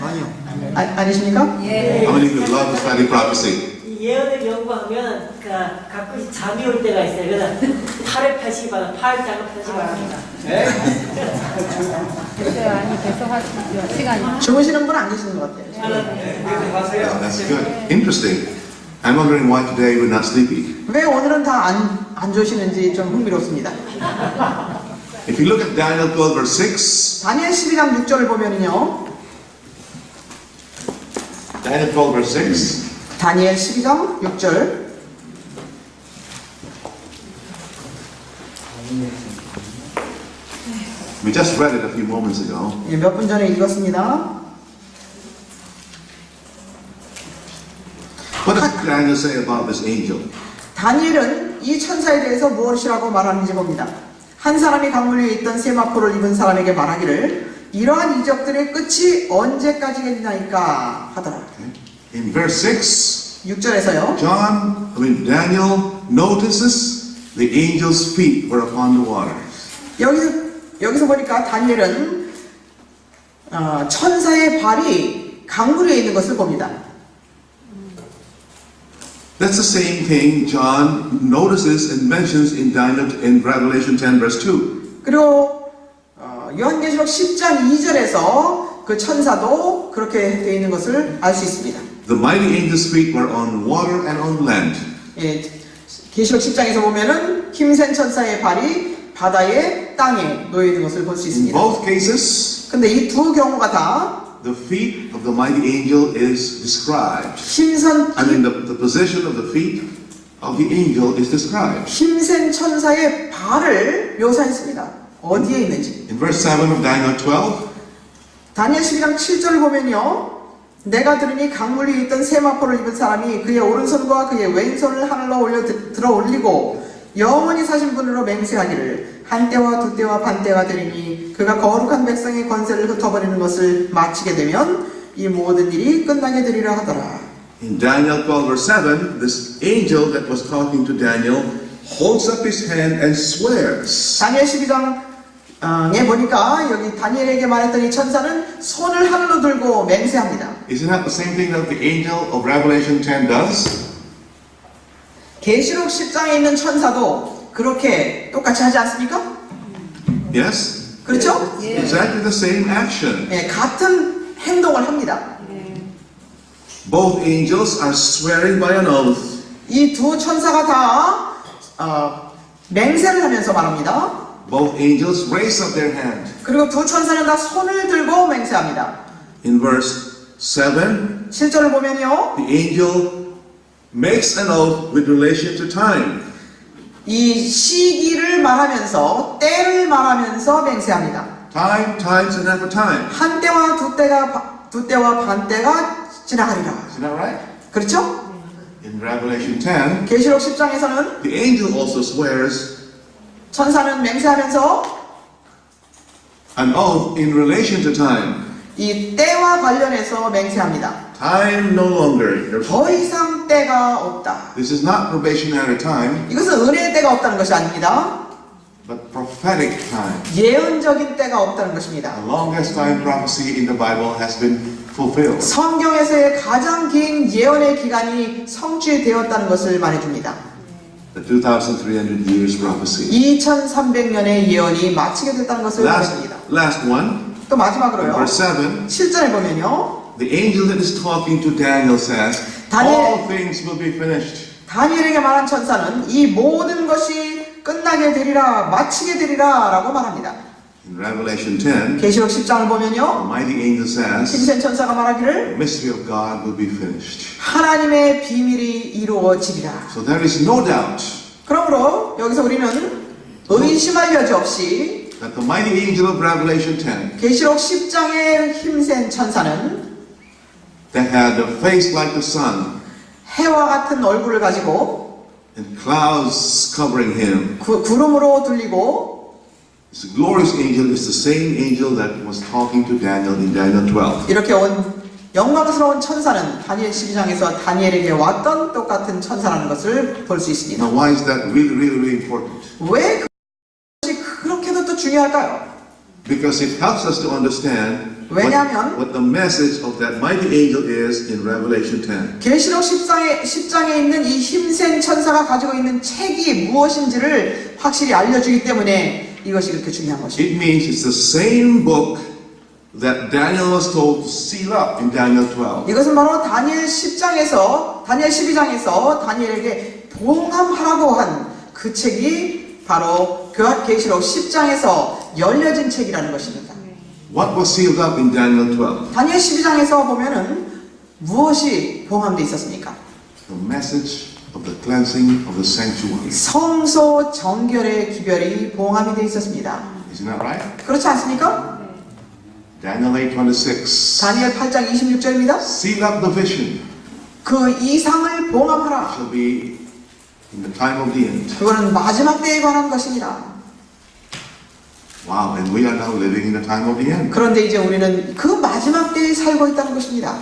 Speaker 3: 아니요.
Speaker 2: 아니십니까?
Speaker 4: 예.
Speaker 1: How many of you love the study prophecy?
Speaker 4: 이 예언을 연구하면 가끔씩 잠이 올 때가 있어요. 그래서 팔을 펴시기 바랍니다. 팔짱을 펴시기 바랍니다.
Speaker 5: 됐어요. 아니 계속 하시죠. 시간이.
Speaker 2: 주무시는 분 안 계시는 것 같아요.
Speaker 1: Yeah, that's good. Interesting. I'm wondering why today we're not sleepy.
Speaker 2: 왜 오늘은 다 안 조시는지 좀 흥미롭습니다.
Speaker 1: If you look at Daniel 12 verse 6,
Speaker 2: 다니엘 12장 6절을 보면은요.
Speaker 1: Daniel 12 verse 6,
Speaker 2: 다니엘 12장 6절.
Speaker 1: we just read it a few moments ago.
Speaker 2: 몇 분 전에 읽었습니다.
Speaker 1: What does Daniel say about this angel?
Speaker 2: 다니엘은 이 천사에 대해서 무엇이라고 말하는지 봅니다. 한 사람이 강물 위에 있던 세마포를 입은 사람에게 말하기를 이러한 이적들의 끝이 언제까지겠나이까 하더라.
Speaker 1: In verse 6,
Speaker 2: 6절에서요.
Speaker 1: Daniel notices the angel's feet were upon the waters.
Speaker 2: 여기서 보니까 다니엘은 천사의 발이 강물 위에 있는 것을 봅니다.
Speaker 1: That's the same thing John notices and mentions in Revelation 10 verse 2.
Speaker 2: 그리고 요한계시록 10장 2절에서 그 천사도 그렇게 되어 있는 것을 알 수 있습니다.
Speaker 1: The mighty angel's feet were on water and on land.
Speaker 2: 예, 계시록 10장에서 보면은 힘센 천사의 발이 바다에 땅에 놓여 있는 것을 볼 수
Speaker 1: In
Speaker 2: 있습니다.
Speaker 1: both cases,
Speaker 2: 근데 이 두 경우가 다
Speaker 1: the feet of the mighty angel is described.
Speaker 2: 힘센
Speaker 1: The position of the feet of the angel is described.
Speaker 2: 힘센 천사의 발을 묘사했습니다. 어디에 있는지.
Speaker 1: In verse 7 of Daniel 12,
Speaker 2: 다니엘 12장 7절을 보면요. 내가 들으니 강물 위에 있던 세마포를 입은 사람이 그의 오른손과 그의 왼손을 하늘로 들어 올리고 영원히 사신 분으로 맹세하기를 한때와 두때와 반때가 되리니 그가 거룩한 백성의 권세를 흩어버리는 것을 마치게 되면 이 모든 일이 끝나게 되리라 하더라.
Speaker 1: in Daniel 12 verse 7, this angel that was talking to Daniel holds up his hand and swears.
Speaker 2: 다니엘 12장 보니까 여기 다니엘에게 말했던 이 천사는 손을 하늘로 들고 맹세합니다.
Speaker 1: Isn't that the same thing that the angel of Revelation 10 does?
Speaker 2: 계시록 10장에 있는 천사도 그렇게 똑같이 하지 않습니까?
Speaker 1: Yes?
Speaker 2: 그렇죠?
Speaker 1: Exactly the same action.
Speaker 2: 예, 같은 행동을 합니다.
Speaker 1: Both angels are swearing by an oath.
Speaker 2: 이 두 천사가 다 맹세를 하면서 말합니다.
Speaker 1: Both angels raise up their hand.
Speaker 2: 그리고 두 천사는 다 손을 들고 맹세합니다.
Speaker 1: In verse 7,
Speaker 2: 7절을 보면요.
Speaker 1: the angel makes an oath with relation to time.
Speaker 2: 이 시기를 말하면서 때를 말하면서 맹세합니다.
Speaker 1: Time, times, and half a time.
Speaker 2: 한때와 두때와 반때가 지나가리라.
Speaker 1: Isn't that right?
Speaker 2: 그렇죠?
Speaker 1: In Revelation 10,
Speaker 2: 계시록 10장에서는
Speaker 1: the angel also swears
Speaker 2: 천사는 맹세하면서
Speaker 1: an oath in relation to time.
Speaker 2: 이 때와 관련해서 맹세합니다.
Speaker 1: Time no longer.
Speaker 2: 더 이상 때가 없다.
Speaker 1: This is not probationary time,
Speaker 2: 이것은 은혜의 때가 없다는 것이 아닙니다.
Speaker 1: but prophetic time.
Speaker 2: 예언적인 때가 없다는 것입니다.
Speaker 1: The longest time prophecy in the Bible has been fulfilled.
Speaker 2: 성경에서의 가장 긴 예언의 기간이 성취되었다는 것을 말해줍니다.
Speaker 1: The 2,300 years prophecy.
Speaker 2: 2300년의 예언이 마치게 됐다는 것을 말해줍니다.
Speaker 1: Last one,
Speaker 2: 또
Speaker 1: in
Speaker 2: 마지막으로요.
Speaker 1: verse 7,
Speaker 2: 7절에 보면요.
Speaker 1: the angel that is talking to Daniel says, all things will be finished.
Speaker 2: 다니엘에게 말한 천사는 이 모든 것이 끝나게 되리라, 마치게 되리라 라고 말합니다.
Speaker 1: In Revelation 10,
Speaker 2: 계시록 10장을
Speaker 1: the
Speaker 2: 보면요.
Speaker 1: mighty angel says,
Speaker 2: 힘센 천사가 말하기를
Speaker 1: the mystery of God will be finished.
Speaker 2: 하나님의 비밀이 이루어지리라.
Speaker 1: So there is no doubt
Speaker 2: 그러므로 여기서 우리는 의심할 여지 없이
Speaker 1: that the mighty angel of Revelation 10
Speaker 2: 계시록 10장의 힘센 천사는
Speaker 1: that had a face like the sun
Speaker 2: 해와 같은 얼굴을 가지고
Speaker 1: and clouds covering him.
Speaker 2: 구름으로 둘리고
Speaker 1: This glorious angel is the same angel that was talking to Daniel in Daniel 12.
Speaker 2: 이렇게 온 영광스러운 천사는 다니엘 12장에서 다니엘에게 왔던 똑같은 천사라는 것을 볼 수 있습니다.
Speaker 1: Now why is that really important?
Speaker 2: 왜 그것이 그렇게도 또 중요할까요?
Speaker 1: Because it helps us to understand
Speaker 2: 왜냐하면
Speaker 1: what the message of that mighty angel is in Revelation 10.
Speaker 2: 계시록 10장에 있는 이 힘센 천사가 가지고 있는 책이 무엇인지를 확실히 알려주기 때문에 이것이 그렇게 중요한 것입니다.
Speaker 1: It means it's the same book that Daniel was told to seal up in Daniel 12.
Speaker 2: 이것은 바로 다니엘 12장에서 다니엘에게 봉함하라고 한 그 책이 바로 계시록 10장에서 열려진 책이라는 것입니다.
Speaker 1: What was sealed up in Daniel 12?
Speaker 2: 다니엘 12장에서 보면은 무엇이 봉함되어 있었습니까?
Speaker 1: The message of the cleansing of the sanctuary.
Speaker 2: 성소 정결의 기별이 봉함이 되어 있었습니다.
Speaker 1: Isn't that right?
Speaker 2: 그렇지 않습니까?
Speaker 1: Daniel 8:26.
Speaker 2: 다니엘 8장 26절입니다.
Speaker 1: Seal up the vision.
Speaker 2: 그 이상을 봉함하라.
Speaker 1: Shall be in the time of the end.
Speaker 2: 그거는 마지막 때에 관한 것입니다.
Speaker 1: Wow, and we are now living in the time of the end.
Speaker 2: 그런데 이제 우리는 그 마지막 때에 살고 있다는 것입니다.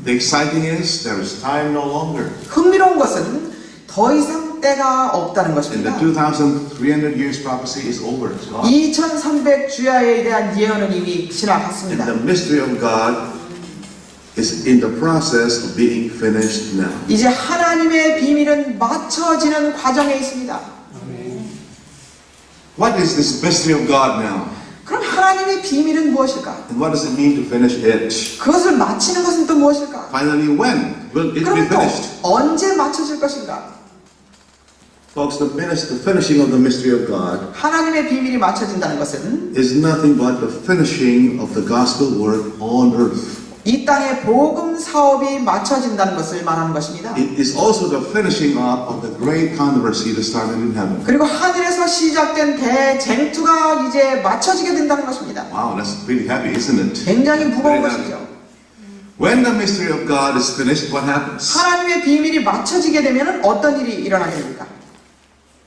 Speaker 1: The exciting is there is time no longer.
Speaker 2: 흥미로운 것은 더 이상 때가 없다는
Speaker 1: And
Speaker 2: 것입니다.
Speaker 1: the 2,300 years prophecy is over. It's gone.
Speaker 2: 2300 주야에 대한 예언은 이미
Speaker 1: And
Speaker 2: 지나갔습니다.
Speaker 1: the mystery of God is in the process of being finished now.
Speaker 2: 이제 하나님의 비밀은 맞춰지는 과정에 있습니다.
Speaker 1: What is this mystery of God now?
Speaker 2: 그럼 하나님의 비밀은 무엇일까?
Speaker 1: And what does it mean to finish it?
Speaker 2: 그것을 마치는 것은 또 무엇일까?
Speaker 1: Finally, when will it be
Speaker 2: 그럼 또
Speaker 1: finished?
Speaker 2: 언제 맞춰질 것인가?
Speaker 1: Folks, the finishing of the mystery of God
Speaker 2: 하나님의 비밀이 맞춰진다는 것은
Speaker 1: is nothing but the finishing of the gospel work on earth.
Speaker 2: 이 땅의 복음 사업이 맞춰진다는 것을 말하는 것입니다.
Speaker 1: It is also the finishing up of the great controversy that started in heaven.
Speaker 2: 그리고 하늘에서 시작된 대쟁투가 이제 맞춰지게 된다는 것입니다.
Speaker 1: Wow, that's pretty heavy, isn't it?
Speaker 2: 굉장히 무거운
Speaker 1: Very heavy.
Speaker 2: 것이죠.
Speaker 1: When the mystery of God is finished, what happens?
Speaker 2: 하나님의 비밀이 맞춰지게 되면 어떤 일이 일어나게 됩니까?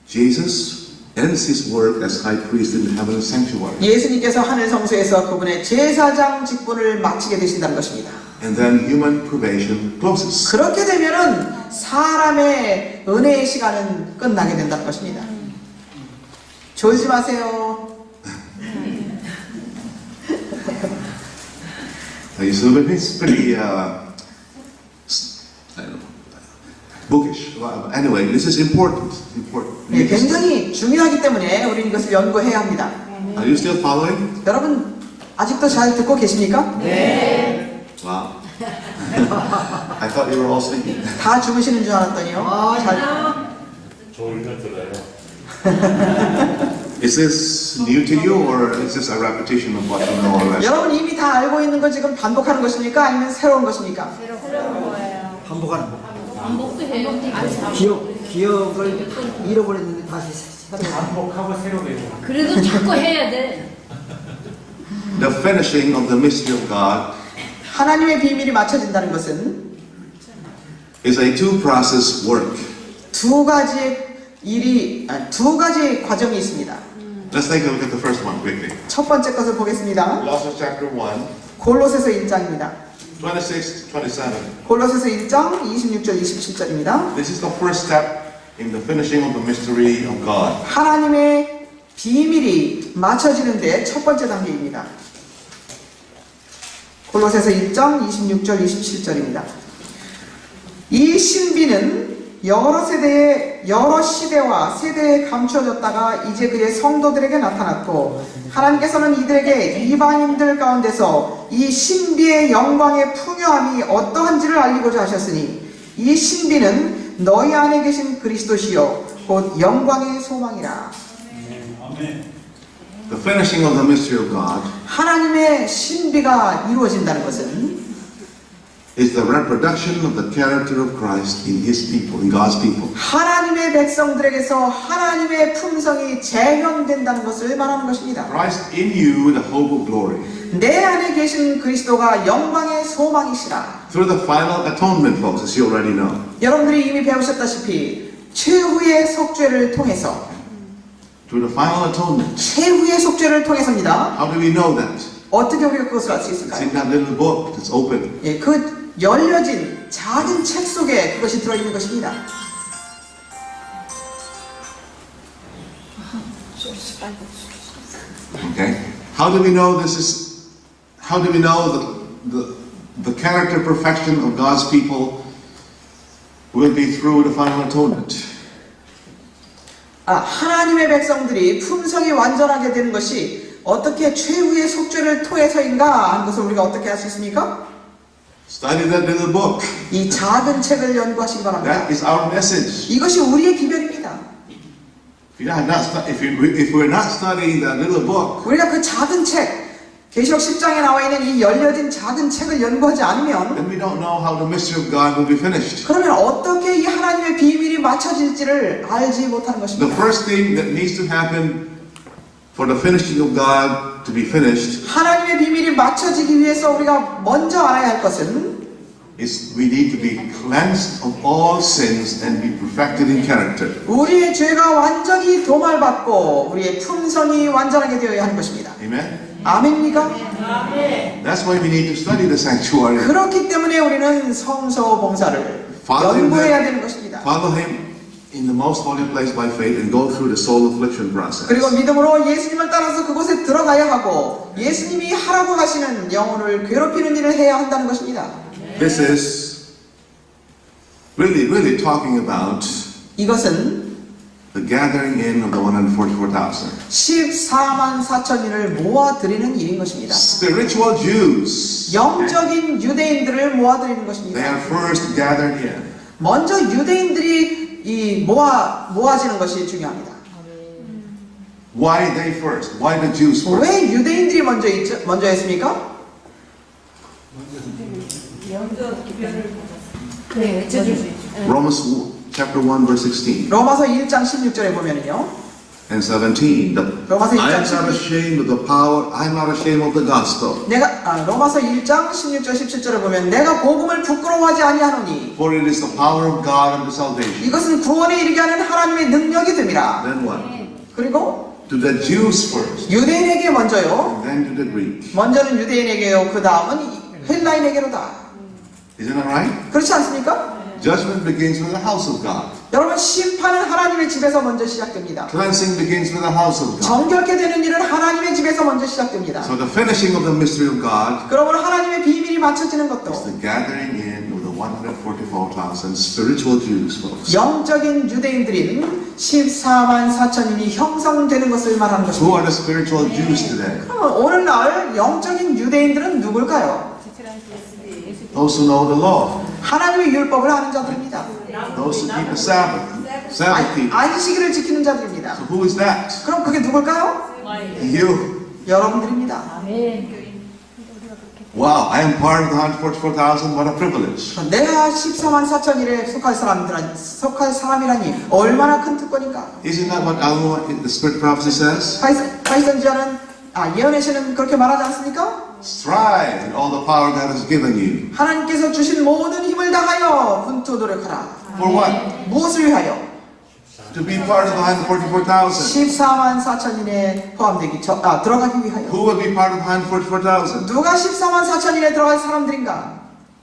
Speaker 1: Jesus ends his work as high priest in the heavenly sanctuary.
Speaker 2: 예수님께서 하늘 성소에서 그분의 제사장 직분을 마치게 되신다는 것입니다.
Speaker 1: And then human probation closes.
Speaker 2: 그렇게 되면은 사람의 은혜의 시간은 끝나게 된다는 것입니다. 졸지 마세요.
Speaker 1: It's pretty, I don't know, bookish. Well, anyway, this is important.
Speaker 2: 네, 굉장히 중요하기 때문에 우리는 이것을 연구해야 합니다.
Speaker 1: Are you still following?
Speaker 2: 여러분 아직도 잘 듣고 계십니까?
Speaker 1: 네. Wow. I thought you were all sleeping.
Speaker 2: 다 주무시는 줄 알았더니요.
Speaker 3: 저희가 들어요.
Speaker 1: Is this new to you, or is this a repetition of what you know already?
Speaker 2: 여러분 이미 다 알고 있는 거 지금 반복하는 것입니까? 아니면 새로운 것입니까?
Speaker 5: 새로운 거예요.
Speaker 6: 반복하는 거.
Speaker 5: 반복도 해요.
Speaker 6: 기억을 잃어버렸는데 다시 새로.
Speaker 3: 반복하고 새로 배우고.
Speaker 5: 그래도 자꾸 해야 돼.
Speaker 1: The finishing of the mystery of God
Speaker 2: 하나님의 비밀이 맞춰진다는 것은
Speaker 1: is a two-process work.
Speaker 2: 두 가지 과정이 있습니다.
Speaker 1: Let's take a look at the first one quickly.
Speaker 2: 첫 번째 것을 보겠습니다.
Speaker 1: Colossians chapter 1,
Speaker 2: 골로새서 1장입니다.
Speaker 1: 26, 27.
Speaker 2: 골로새서 1장 26절 27절입니다.
Speaker 1: This is the first step in the finishing of the mystery of God.
Speaker 2: 하나님의 비밀이 맞춰지는데 첫 번째 단계입니다. 골로새서 1장 26절 27절입니다. 이 신비는 여러 시대와 세대에 감춰졌다가 이제 그의 성도들에게 나타났고 하나님께서는 이들에게 이방인들 가운데서 이 신비의 영광의 풍요함이 어떠한지를 알리고자 하셨으니 이 신비는 너희 안에 계신 그리스도시요 곧 영광의 소망이라.
Speaker 1: The finishing of the mystery of God
Speaker 2: 하나님의 신비가 이루어진다는 것은
Speaker 1: is the reproduction of the character of Christ in His people, in God's people.
Speaker 2: 하나님의 백성들에게서 하나님의 품성이 재현된다는 것을 말하는 것입니다.
Speaker 1: Christ in you, the hope of glory.
Speaker 2: 내 안에 계신 그리스도가 영광의 소망이시라.
Speaker 1: Through the final atonement, folks, as you already know.
Speaker 2: 여러분들이 이미 배우셨다시피 최후의 속죄를 통해서
Speaker 1: Through the final atonement.
Speaker 2: 최후의 속죄를 통해서입니다.
Speaker 1: How do we know that?
Speaker 2: 어떻게 우리가 그것을 알 수
Speaker 1: It's
Speaker 2: 있을까요?
Speaker 1: in that little book that's open.
Speaker 2: 예, 그 열려진 작은 책 속에 그것이 들어있는 것입니다.
Speaker 1: Okay? How do we know this is, how do we know the character perfection of God's people will be through the final atonement?
Speaker 2: 하나님의 백성들이 품성이 완전하게 되는 것이 어떻게 최후의 속죄를 통해서인가 하는 것을 우리가 어떻게 할 수 있습니까?
Speaker 1: Study that little book.
Speaker 2: 이 작은 책을 연구하시기 바랍니다.
Speaker 1: That is our message.
Speaker 2: 이것이 우리의 기별입니다.
Speaker 1: If we're not studying that little book,
Speaker 2: 우리가 그 작은 책, 계시록 10장에 나와 있는 이 열려진 작은 책을 연구하지 않으면
Speaker 1: then we don't know how the mystery of God will be finished.
Speaker 2: 그러면 어떻게 이 하나님의 비밀이 맞춰질지를 알지 못하는
Speaker 1: The
Speaker 2: 것입니다.
Speaker 1: first thing that needs to happen for the finishing of God to be finished
Speaker 2: 하나님의 비밀이 맞춰지기 위해서 우리가 먼저 알아야 할 것은
Speaker 1: is we need to be cleansed of all sins and be perfected in character.
Speaker 2: 우리의 죄가 완전히 도말받고 우리의 품성이 완전하게 되어야 하는 것입니다.
Speaker 1: Amen?
Speaker 2: 아멘입니까?
Speaker 1: That's why we need to study the sanctuary.
Speaker 2: 그렇기 때문에 우리는 성서 봉사를 연구해야 되는 것입니다.
Speaker 1: Follow Him in the most holy place by faith and go through the soul affliction process.
Speaker 2: 그리고 믿음으로 예수님을 따라서 그곳에 들어가야 하고 예수님이 하라고 하시는 영혼을 괴롭히는 일을 해야 한다는 것입니다.
Speaker 1: This is really talking about
Speaker 2: 이것은
Speaker 1: the gathering in of the 144,000.
Speaker 2: 14만 4천인을 모아드리는 일인 것입니다.
Speaker 1: Spiritual Jews.
Speaker 2: 영적인 유대인들을 모아드리는
Speaker 1: They
Speaker 2: 것입니다.
Speaker 1: are first gathered in.
Speaker 2: 먼저 유대인들이 모아지는 것이 중요합니다.
Speaker 1: Why they first? Why the Jews first?
Speaker 2: 왜 유대인들이 먼저 했습니까?
Speaker 5: 네, 외쳐줄 수 있죠.
Speaker 1: Romans chapter 1 verse 16
Speaker 2: 로마서 1장 16절에 보면요.
Speaker 1: and 17.
Speaker 2: 로마서 1장
Speaker 1: I am not ashamed of the power. I am not ashamed of the gospel.
Speaker 2: 로마서 1장 16절 17절에 보면 내가 복음을 부끄러워하지 아니하노니
Speaker 1: For it is the power of God unto salvation.
Speaker 2: 이것은 구원에 이르게 하는 하나님의 능력이 됨이라.
Speaker 1: Then what?
Speaker 2: 그리고
Speaker 1: To the Jews first,
Speaker 2: 유대인에게 먼저요.
Speaker 1: and then to the Greek.
Speaker 2: 먼저는 유대인에게요. 그 다음은 헬라인에게로다.
Speaker 1: Isn't that right?
Speaker 2: 그렇지 않습니까?
Speaker 1: Judgment begins with the house of God.
Speaker 2: 여러분 심판은 하나님의 집에서 먼저 시작됩니다.
Speaker 1: Cleansing begins with the house of God.
Speaker 2: 정결케 되는 일은 하나님의 집에서 먼저 시작됩니다.
Speaker 1: So the finishing of the mystery of God
Speaker 2: 그러므로 하나님의 비밀이 초점이 맞춰지는
Speaker 1: It's
Speaker 2: 것도
Speaker 1: the gathering in of the 144,000 spiritual Jews, folks.
Speaker 2: 영적인 유대인들인 14만 4천인이 형성되는 것을 말하는
Speaker 1: Who
Speaker 2: 것입니다.
Speaker 1: are the spiritual Jews today?
Speaker 2: 그럼 오늘날 영적인 유대인들은 누굴까요?
Speaker 1: Those who know the law.
Speaker 2: 하나님의 율법을 아는 자들입니다.
Speaker 1: Those who keep the Sabbath. Sabbath keepers.
Speaker 2: 안식일을 지키는 자들입니다.
Speaker 1: So who is that?
Speaker 2: 그럼 그게 누굴까요?
Speaker 1: You.
Speaker 2: 여러분들입니다.
Speaker 5: 아멘.
Speaker 1: Wow, I am part of the 144,000. What a privilege.
Speaker 2: 내가 14만 4천일에 속할 사람이라니 얼마나 큰 특권인가?
Speaker 1: Isn't that what Alma, the Spirit prophecy says?
Speaker 2: 파이선지아는 예언의 시는 그렇게 말하지 않습니까?
Speaker 1: Strive in all the power God has given you.
Speaker 2: 하나님께서 주신 모든 힘을 다하여 분투 노력하라.
Speaker 1: For what?
Speaker 2: 무엇을 위하여?
Speaker 1: To be part of the 144,000.
Speaker 2: 14만 4천인에 들어가기 위하여.
Speaker 1: Who will be part of the 144,000?
Speaker 2: 누가 14만 4천인에 들어갈 사람들인가?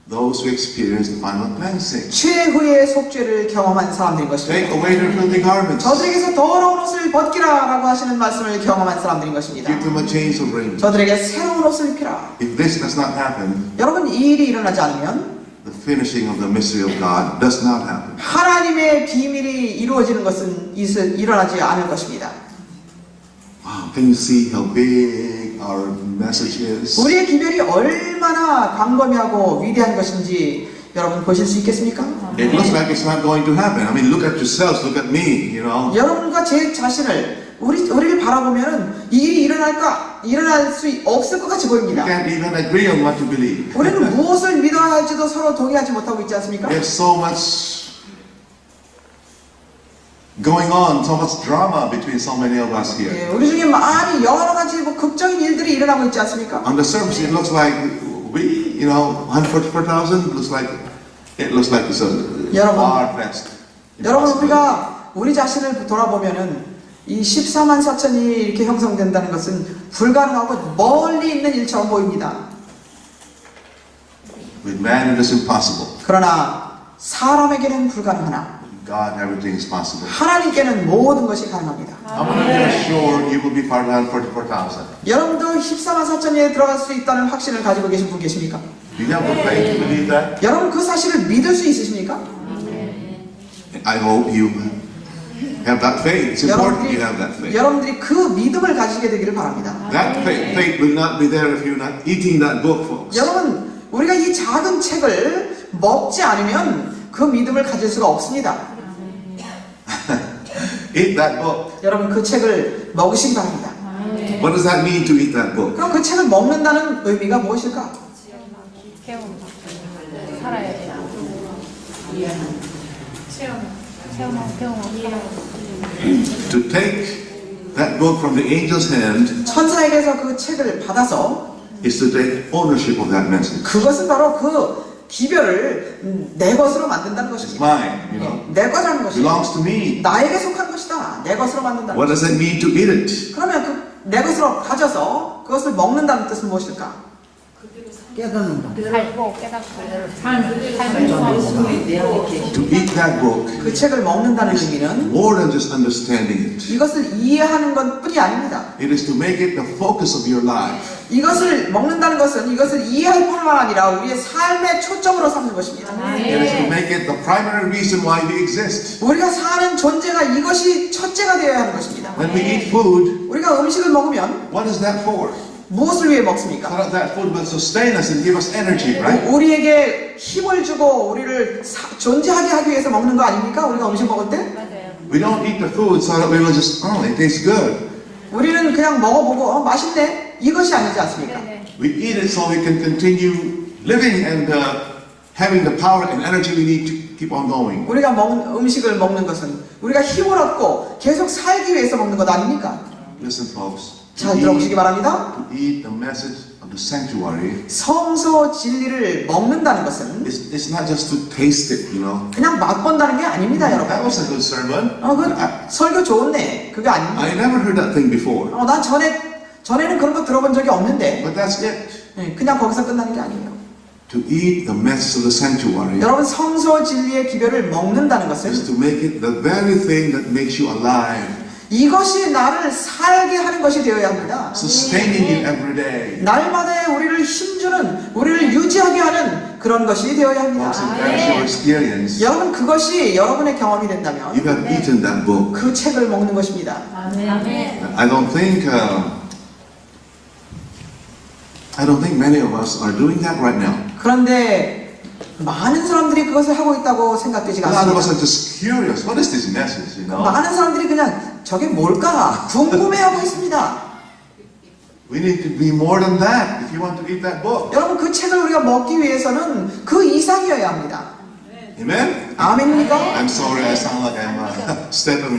Speaker 1: Those who experience the final cleansing.
Speaker 2: 최후의 속죄를 경험한 사람들인
Speaker 1: Take
Speaker 2: 것입니다.
Speaker 1: away their filthy garments.
Speaker 2: 저들에게서 더러운 옷을 벗기라라고 하시는 말씀을 경험한 사람들인 것입니다.
Speaker 1: Give them a change of raiment.
Speaker 2: 저들에게 새로운 옷을 입히라.
Speaker 1: If this does not happen,
Speaker 2: 여러분 이 일이 일어나지 않으면
Speaker 1: the finishing of the mystery of God does not happen.
Speaker 2: 하나님의 비밀이 이루어지는 것은 일어나지 않을 것입니다.
Speaker 1: Wow, can you see how big our message is?
Speaker 2: 우리의 기별이 얼마나 광범위하고 위대한 것인지 여러분 보실 수 있겠습니까?
Speaker 1: It looks like it's not going to happen. I mean, look at yourselves, look at me, you know.
Speaker 2: 여러분과 제 자신을 우리를 바라보면은 이 일이 일어날 수 없을 것 같이
Speaker 1: We
Speaker 2: 보입니다.
Speaker 1: can't even agree on what to believe.
Speaker 2: 우리는 무엇을 믿어야 할지도 서로 동의하지 못하고 있지 않습니까?
Speaker 1: There's so much going on, so much drama between so many of us here.
Speaker 2: 예, 우리 중에 많이 여러 가지 극적인 일들이 일어나고 있지 않습니까?
Speaker 1: On the surface, it looks like we, you know, 144,000 looks like it's a
Speaker 2: 여러분,
Speaker 1: far-fetched.
Speaker 2: 여러분
Speaker 1: impossible.
Speaker 2: 우리가 우리 자신을 돌아보면은 이 14만 4천이 이렇게 형성된다는 것은 불가능하고 멀리 있는 일처럼 보입니다.
Speaker 1: With man, it is impossible.
Speaker 2: 그러나 사람에게는 불가능하나
Speaker 1: With God, everything is possible.
Speaker 2: 하나님께는 모든 것이 가능합니다.
Speaker 1: I'm going to be assured you will be part of 144,000.
Speaker 2: 여러분도 14만 4천에 들어갈 수 있다는 확신을 가지고 계신 분 계십니까?
Speaker 1: Do you have the faith to believe that?
Speaker 2: 여러분 그 사실을 믿을 수 있으십니까?
Speaker 1: I hope you have that faith. It's important you have that faith.
Speaker 2: 여러분들이 그 믿음을 가지게 되기를 바랍니다.
Speaker 1: That faith will not be there if you're not eating that book, folks.
Speaker 2: 여러분 우리가 이 작은 책을 먹지 않으면 그 믿음을 가질 수가 없습니다.
Speaker 1: Eat that book.
Speaker 2: 여러분 그 책을 먹으시기 바랍니다.
Speaker 1: What does that mean to eat that book?
Speaker 2: 그럼 그 책을 먹는다는 의미가 무엇일까?
Speaker 5: 배움. 살아야 돼. 체험하고 배움하고.
Speaker 1: To take that book from the angel's hand
Speaker 2: 천사에게서 그 책을 받아서
Speaker 1: is to take ownership of that message.
Speaker 2: 그것은 바로 그 기별을 내 것으로 만든다는
Speaker 1: It's
Speaker 2: 것입니다.
Speaker 1: mine, you know.
Speaker 2: 내 거라는 것이
Speaker 1: Belongs to me.
Speaker 2: 나에게 속한 것이다. 내 것으로 만든다는
Speaker 1: What
Speaker 2: 것.
Speaker 1: does it mean to eat it?
Speaker 2: 그러면 그 내 것으로 가져서 그것을 먹는다는 뜻은 무엇일까?
Speaker 6: 깨닫는다.
Speaker 5: 살고 깨닫고 삶을
Speaker 1: To eat that book
Speaker 2: 그 책을 먹는다는 의미는
Speaker 1: more than just understanding it.
Speaker 2: 이것을 이해하는 것뿐이 아닙니다.
Speaker 1: It is to make it the focus of your life.
Speaker 2: 이것을 먹는다는 것은 이것을 이해할 뿐만 아니라 우리의 삶의 초점으로 삼는 것입니다.
Speaker 1: It is to make it the primary reason why we exist.
Speaker 2: 우리가 사는 존재가 이것이 첫째가 되어야 하는 것입니다.
Speaker 1: When we eat food,
Speaker 2: 우리가 음식을 먹으면
Speaker 1: what is that for?
Speaker 2: 무엇을 위해
Speaker 1: So
Speaker 2: 먹습니까?
Speaker 1: that that food will sustain us and give us energy, right?
Speaker 2: 우리에게 힘을 주고 우리를 존재하게 하기 위해서 먹는 거 아닙니까? 우리가 음식 먹을 때?
Speaker 5: 맞아요.
Speaker 1: We don't eat the food so that we will just, oh, it tastes good.
Speaker 2: 우리는 그냥 먹어보고 맛있네? 이것이 아니지 않습니까?
Speaker 5: 네네.
Speaker 1: We eat it so we can continue living and having the power and energy we need to keep on going.
Speaker 2: 우리가 먹는 음식을 먹는 것은 우리가 힘을 얻고 계속 살기 위해서 먹는 것 아닙니까?
Speaker 1: Listen, folks.
Speaker 2: 잘 들어보시기 바랍니다.
Speaker 1: To eat the message of the sanctuary,
Speaker 2: 성소 진리를 먹는다는 것은
Speaker 1: it's not just to taste it, you know.
Speaker 2: 그냥 맛본다는 게 아닙니다, 여러분.
Speaker 1: That was a good sermon.
Speaker 2: 그 설교 좋네. 그게 아닙니다.
Speaker 1: I never heard that thing before.
Speaker 2: 난 전에는 그런 거 들어본 적이 없는데
Speaker 1: But that's it.
Speaker 2: 그냥 거기서 끝나는 게 아니에요.
Speaker 1: To eat the message of the sanctuary
Speaker 2: 여러분 성소 진리의 기별을 먹는다는
Speaker 1: is
Speaker 2: 것은
Speaker 1: to make it the very thing that makes you alive.
Speaker 2: 이것이 나를 살게 하는 것이 되어야 합니다.
Speaker 1: Sustaining it every day.
Speaker 2: 날마다 우리를 힘주는, 우리를 유지하게 하는 그런 것이 되어야 합니다.
Speaker 1: Folks, if that's your experience,
Speaker 2: 여러분 그것이 여러분의 경험이 된다면
Speaker 1: you have eaten that book.
Speaker 2: 그 책을 먹는 것입니다.
Speaker 1: I don't think many of us are doing that right now.
Speaker 2: 그런데 많은 사람들이 그것을 하고 있다고 생각되지가
Speaker 1: Some of us
Speaker 2: 않습니다.
Speaker 1: are just curious. What is this message, you know?
Speaker 2: 많은 사람들이 그냥 저게 뭘까 궁금해하고 있습니다.
Speaker 1: We need to be more than that if you want to eat that book.
Speaker 2: 여러분 그 책을 우리가 먹기 위해서는 그 이상이어야 합니다.
Speaker 1: Amen?
Speaker 2: 아멘입니까?
Speaker 1: I'm sorry, I sound like I'm stepping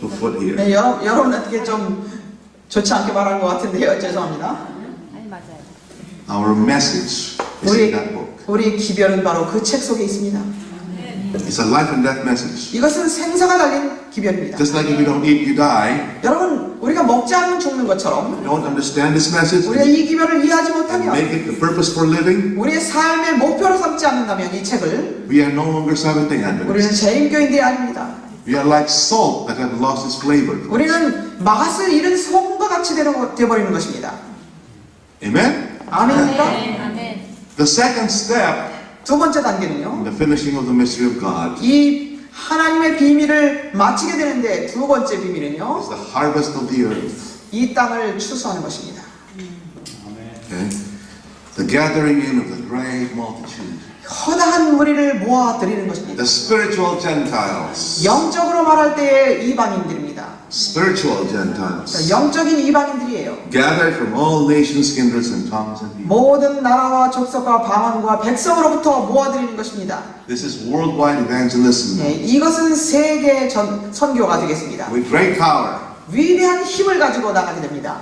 Speaker 1: your foot here.
Speaker 2: 네, 여러분 어떻게 좀 좋지 않게 말한 것 같은데요. 죄송합니다.
Speaker 5: 아니 맞아요.
Speaker 1: Our message is in that book.
Speaker 2: 우리 기별은 바로 그 책 속에 있습니다.
Speaker 1: It's a life and death message.
Speaker 2: 이것은 생사가 달린 기별입니다.
Speaker 1: Just like if you don't eat, you die.
Speaker 2: 여러분 우리가 먹지 않으면 죽는 것처럼
Speaker 1: Don't understand this message.
Speaker 2: 우리가 이 기별을 이해하지
Speaker 1: And
Speaker 2: 못하면
Speaker 1: make it the purpose for living.
Speaker 2: 우리의 삶의 목표로 삼지 않는다면 이 책을
Speaker 1: We are no longer Seventh-day
Speaker 2: 우리는
Speaker 1: Adventists.
Speaker 2: 재림교인들이 아닙니다.
Speaker 1: We are like salt that have lost its flavor.
Speaker 2: 우리는 맛을 잃은 소금과 같이 되어버리는 것입니다.
Speaker 1: Amen?
Speaker 2: 아멘입니까?
Speaker 5: 아멘.
Speaker 1: The second step
Speaker 2: 두 번째
Speaker 1: in
Speaker 2: 단계는요.
Speaker 1: the finishing of the mystery of God
Speaker 2: 이 하나님의 비밀을 마치게 되는데 두 번째 비밀은요.
Speaker 1: is the harvest of the earth.
Speaker 2: 이 땅을 추수하는 것입니다.
Speaker 1: Okay? The gathering in of the great multitude.
Speaker 2: 허다한 무리를 모아들이는 것입니다.
Speaker 1: The spiritual Gentiles.
Speaker 2: 영적으로 말할 때의 이방인들입니다.
Speaker 1: Spiritual Gentiles.
Speaker 2: 영적인 이방인들이에요.
Speaker 1: Gathered from all nations, kindreds, and tongues and people.
Speaker 2: 모든 나라와 족속과 방언과 백성으로부터 모아들이는 것입니다.
Speaker 1: This is worldwide evangelism.
Speaker 2: 네, 이것은 세계 선교가 되겠습니다.
Speaker 1: With great power.
Speaker 2: 위대한 힘을 가지고 나가게 됩니다.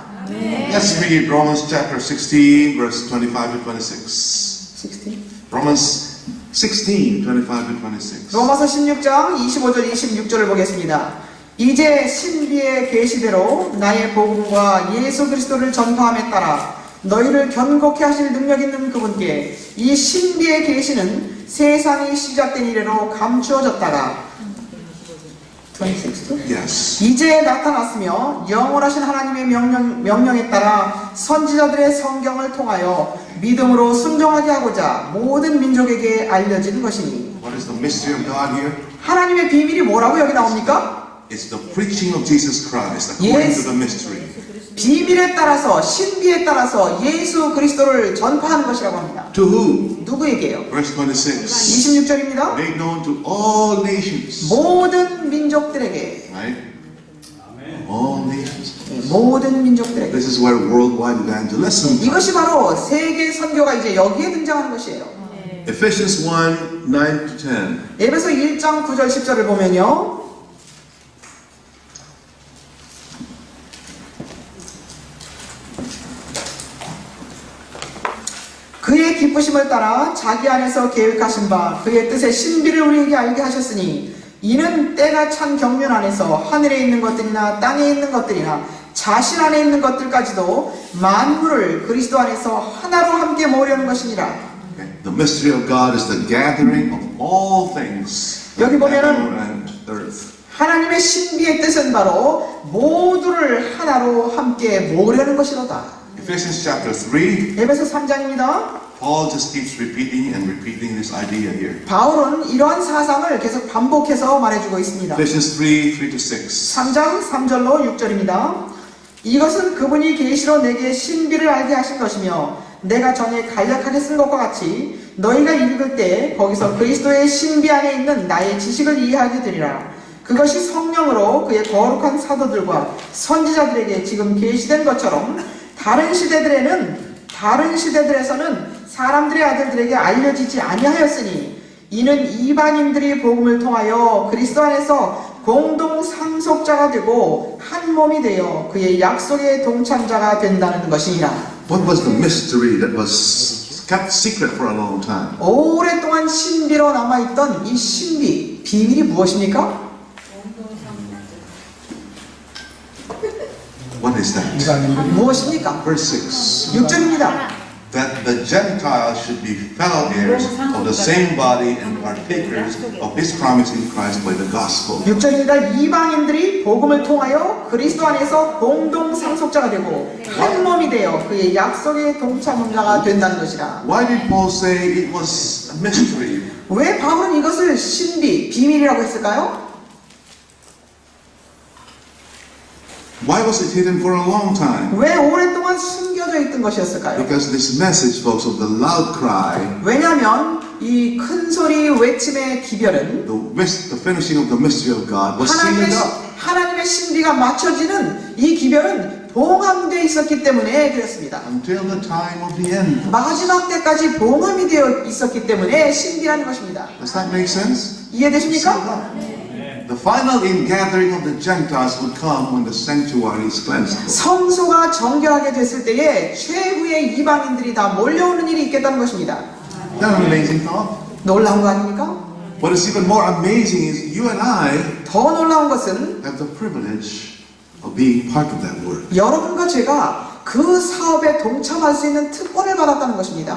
Speaker 1: Let's read Romans chapter 16, verse 25 to 26.
Speaker 2: 16.
Speaker 1: Romans 16, 25 to 26.
Speaker 2: 로마서 16장 25절 26절을 보겠습니다. 이제 신비의 계시대로 나의 복음과 예수 그리스도를 전파함에 따라 너희를 견고케 하실 능력 있는 그분께 이 신비의 계시는 세상이 시작된 이래로 감추어졌다가 26.
Speaker 1: Yes.
Speaker 2: 이제 나타났으며 영원하신 하나님의 명령에 따라 선지자들의 성경을 통하여 믿음으로 순종하게 하고자 모든 민족에게 알려진 것이니.
Speaker 1: What is the mystery of God here?
Speaker 2: 하나님의 비밀이 뭐라고 여기 나옵니까?
Speaker 1: It's the preaching of Jesus Christ according to the mystery.
Speaker 2: 비밀에 따라서 신비에 따라서 예수 그리스도를 전파하는 것이라고 합니다.
Speaker 1: To who?
Speaker 2: 누구에게요?
Speaker 1: Verse 26.
Speaker 2: 26절입니다.
Speaker 1: Made known to all nations.
Speaker 2: 모든 민족들에게.
Speaker 1: Right? All nations.
Speaker 2: 모든 민족들에게.
Speaker 1: This is where worldwide evangelism.
Speaker 2: 이것이 바로 세계 선교가 이제 여기에 등장하는 것이에요.
Speaker 1: Ephesians 1, 9 to 10.
Speaker 2: 에베소 1장 9절 10절을 보면요. 그의 기쁘심을 따라 자기 안에서 계획하신 바 그의 뜻의 신비를 우리에게 알게 하셨으니 이는 때가 찬 경륜 안에서 하늘에 있는 것들이나 땅에 있는 것들이나 자신 안에 있는 것들까지도 만물을 그리스도 안에서 하나로 함께 모으려는 것이니라.
Speaker 1: Okay. The mystery of God is the gathering of all things.
Speaker 2: 여기 보면은
Speaker 1: heaven and earth.
Speaker 2: 하나님의 신비의 뜻은 바로 모두를 하나로 함께 모으려는 것이로다.
Speaker 1: Ephesians chapter 3.
Speaker 2: 에베소 3장입니다.
Speaker 1: Paul just keeps repeating and repeating this idea here.
Speaker 2: 바울은 이러한 사상을 계속 반복해서 말해주고 있습니다.
Speaker 1: Ephesians 3, 3 to 6.
Speaker 2: 3장 3절로 6절입니다. 이것은 그분이 계시로 내게 신비를 알게 하신 것이며 내가 전에 간략하게 쓴 것과 같이 너희가 읽을 때 거기서 그리스도의 신비 안에 있는 나의 지식을 이해하게 되리라. 그것이 성령으로 그의 거룩한 사도들과 선지자들에게 지금 계시된 것처럼 다른 시대들에서는 사람들의 아들들에게 알려지지 아니하였으니 이는 이방인들이 복음을 통하여 그리스도 안에서 공동 상속자가 되고 한 몸이 되어 그의 약속의 동참자가 된다는 것이니라.
Speaker 1: What was the mystery that was kept secret for a long time?
Speaker 2: 오랫동안 신비로 남아있던 이 신비, 비밀이 무엇입니까?
Speaker 1: What is that?
Speaker 2: 무엇입니까?
Speaker 1: Verse 6.
Speaker 2: 6절입니다.
Speaker 1: that the Gentiles should be fellow heirs of the same body and partakers of his promise in Christ by the gospel.
Speaker 2: 6절입니다. 이방인들이 복음을 통하여 그리스도 안에서 공동 상속자가 되고 한 몸이 되어 그의 약속의 동참자가 된다는 것이라.
Speaker 1: Why did Paul say it was a mystery?
Speaker 2: 왜 바울은 이것을 신비, 비밀이라고 했을까요?
Speaker 1: Why was it hidden for a long time?
Speaker 2: 왜 오랫동안 숨겨져 있던 것이었을까요?
Speaker 1: Because this message, folks, of the loud cry,
Speaker 2: 왜냐하면 이 큰 소리 외침의 기별은
Speaker 1: the finishing of the mystery of God was sealed up.
Speaker 2: 하나님의 신비가 맞춰지는 이 기별은 봉함되어 있었기 때문에 그렇습니다.
Speaker 1: Until the time of the end.
Speaker 2: 마지막 때까지 봉함이 되어 있었기 때문에 신비라는 것입니다.
Speaker 1: Does that make sense?
Speaker 2: 이해되십니까?
Speaker 1: The final ingathering of the Gentiles would come when the sanctuary is cleansed.
Speaker 2: 성소가 정결하게 됐을 때에 최후의 이방인들이 다 몰려오는 일이 있겠다는 것입니다.
Speaker 1: Isn't that an amazing thought?
Speaker 2: 놀라운 거 아닙니까?
Speaker 1: What is even more amazing is you and I
Speaker 2: 더 놀라운 것은
Speaker 1: have the privilege of being part of that work.
Speaker 2: 여러분과 제가 그 사업에 동참할 수 있는 특권을 받았다는 것입니다.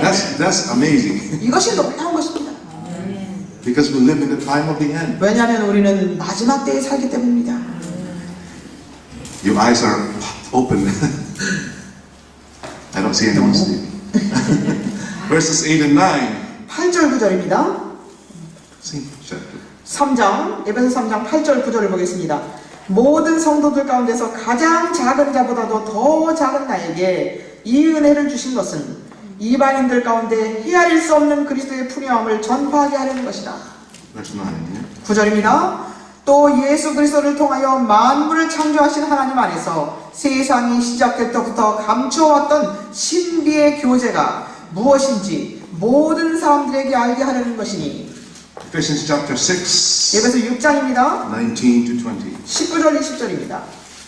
Speaker 1: That's amazing.
Speaker 2: 이것이 놀라운 것입니다.
Speaker 1: Because we live in the time of the end.
Speaker 2: 왜냐하면 우리는 마지막 때에 살기 때문입니다.
Speaker 1: Your eyes are open. I don't see anyone sleeping. Verses 8 and 9.
Speaker 2: 8절 9절입니다.
Speaker 1: Same chapter.
Speaker 2: 3장, 에베소 3장 8절 9절을 보겠습니다. 모든 성도들 가운데서 가장 작은 자보다도 더 작은 나에게 이 은혜를 주신 것은 이방인들 가운데 헤아릴 수 없는 그리스도의 풍요함을 전파하게 하려는 것이다.
Speaker 1: Verse 9. Yeah?
Speaker 2: 9절입니다. 또 예수 그리스도를 통하여 만물을 창조하신 하나님 안에서 세상이 시작될 때부터 감추어왔던 신비의 교제가 무엇인지 모든 사람들에게 알게 하려는 것이니.
Speaker 1: Ephesians chapter 6,
Speaker 2: 에베소 6장입니다.
Speaker 1: 19 to 20.
Speaker 2: 19절 20절입니다.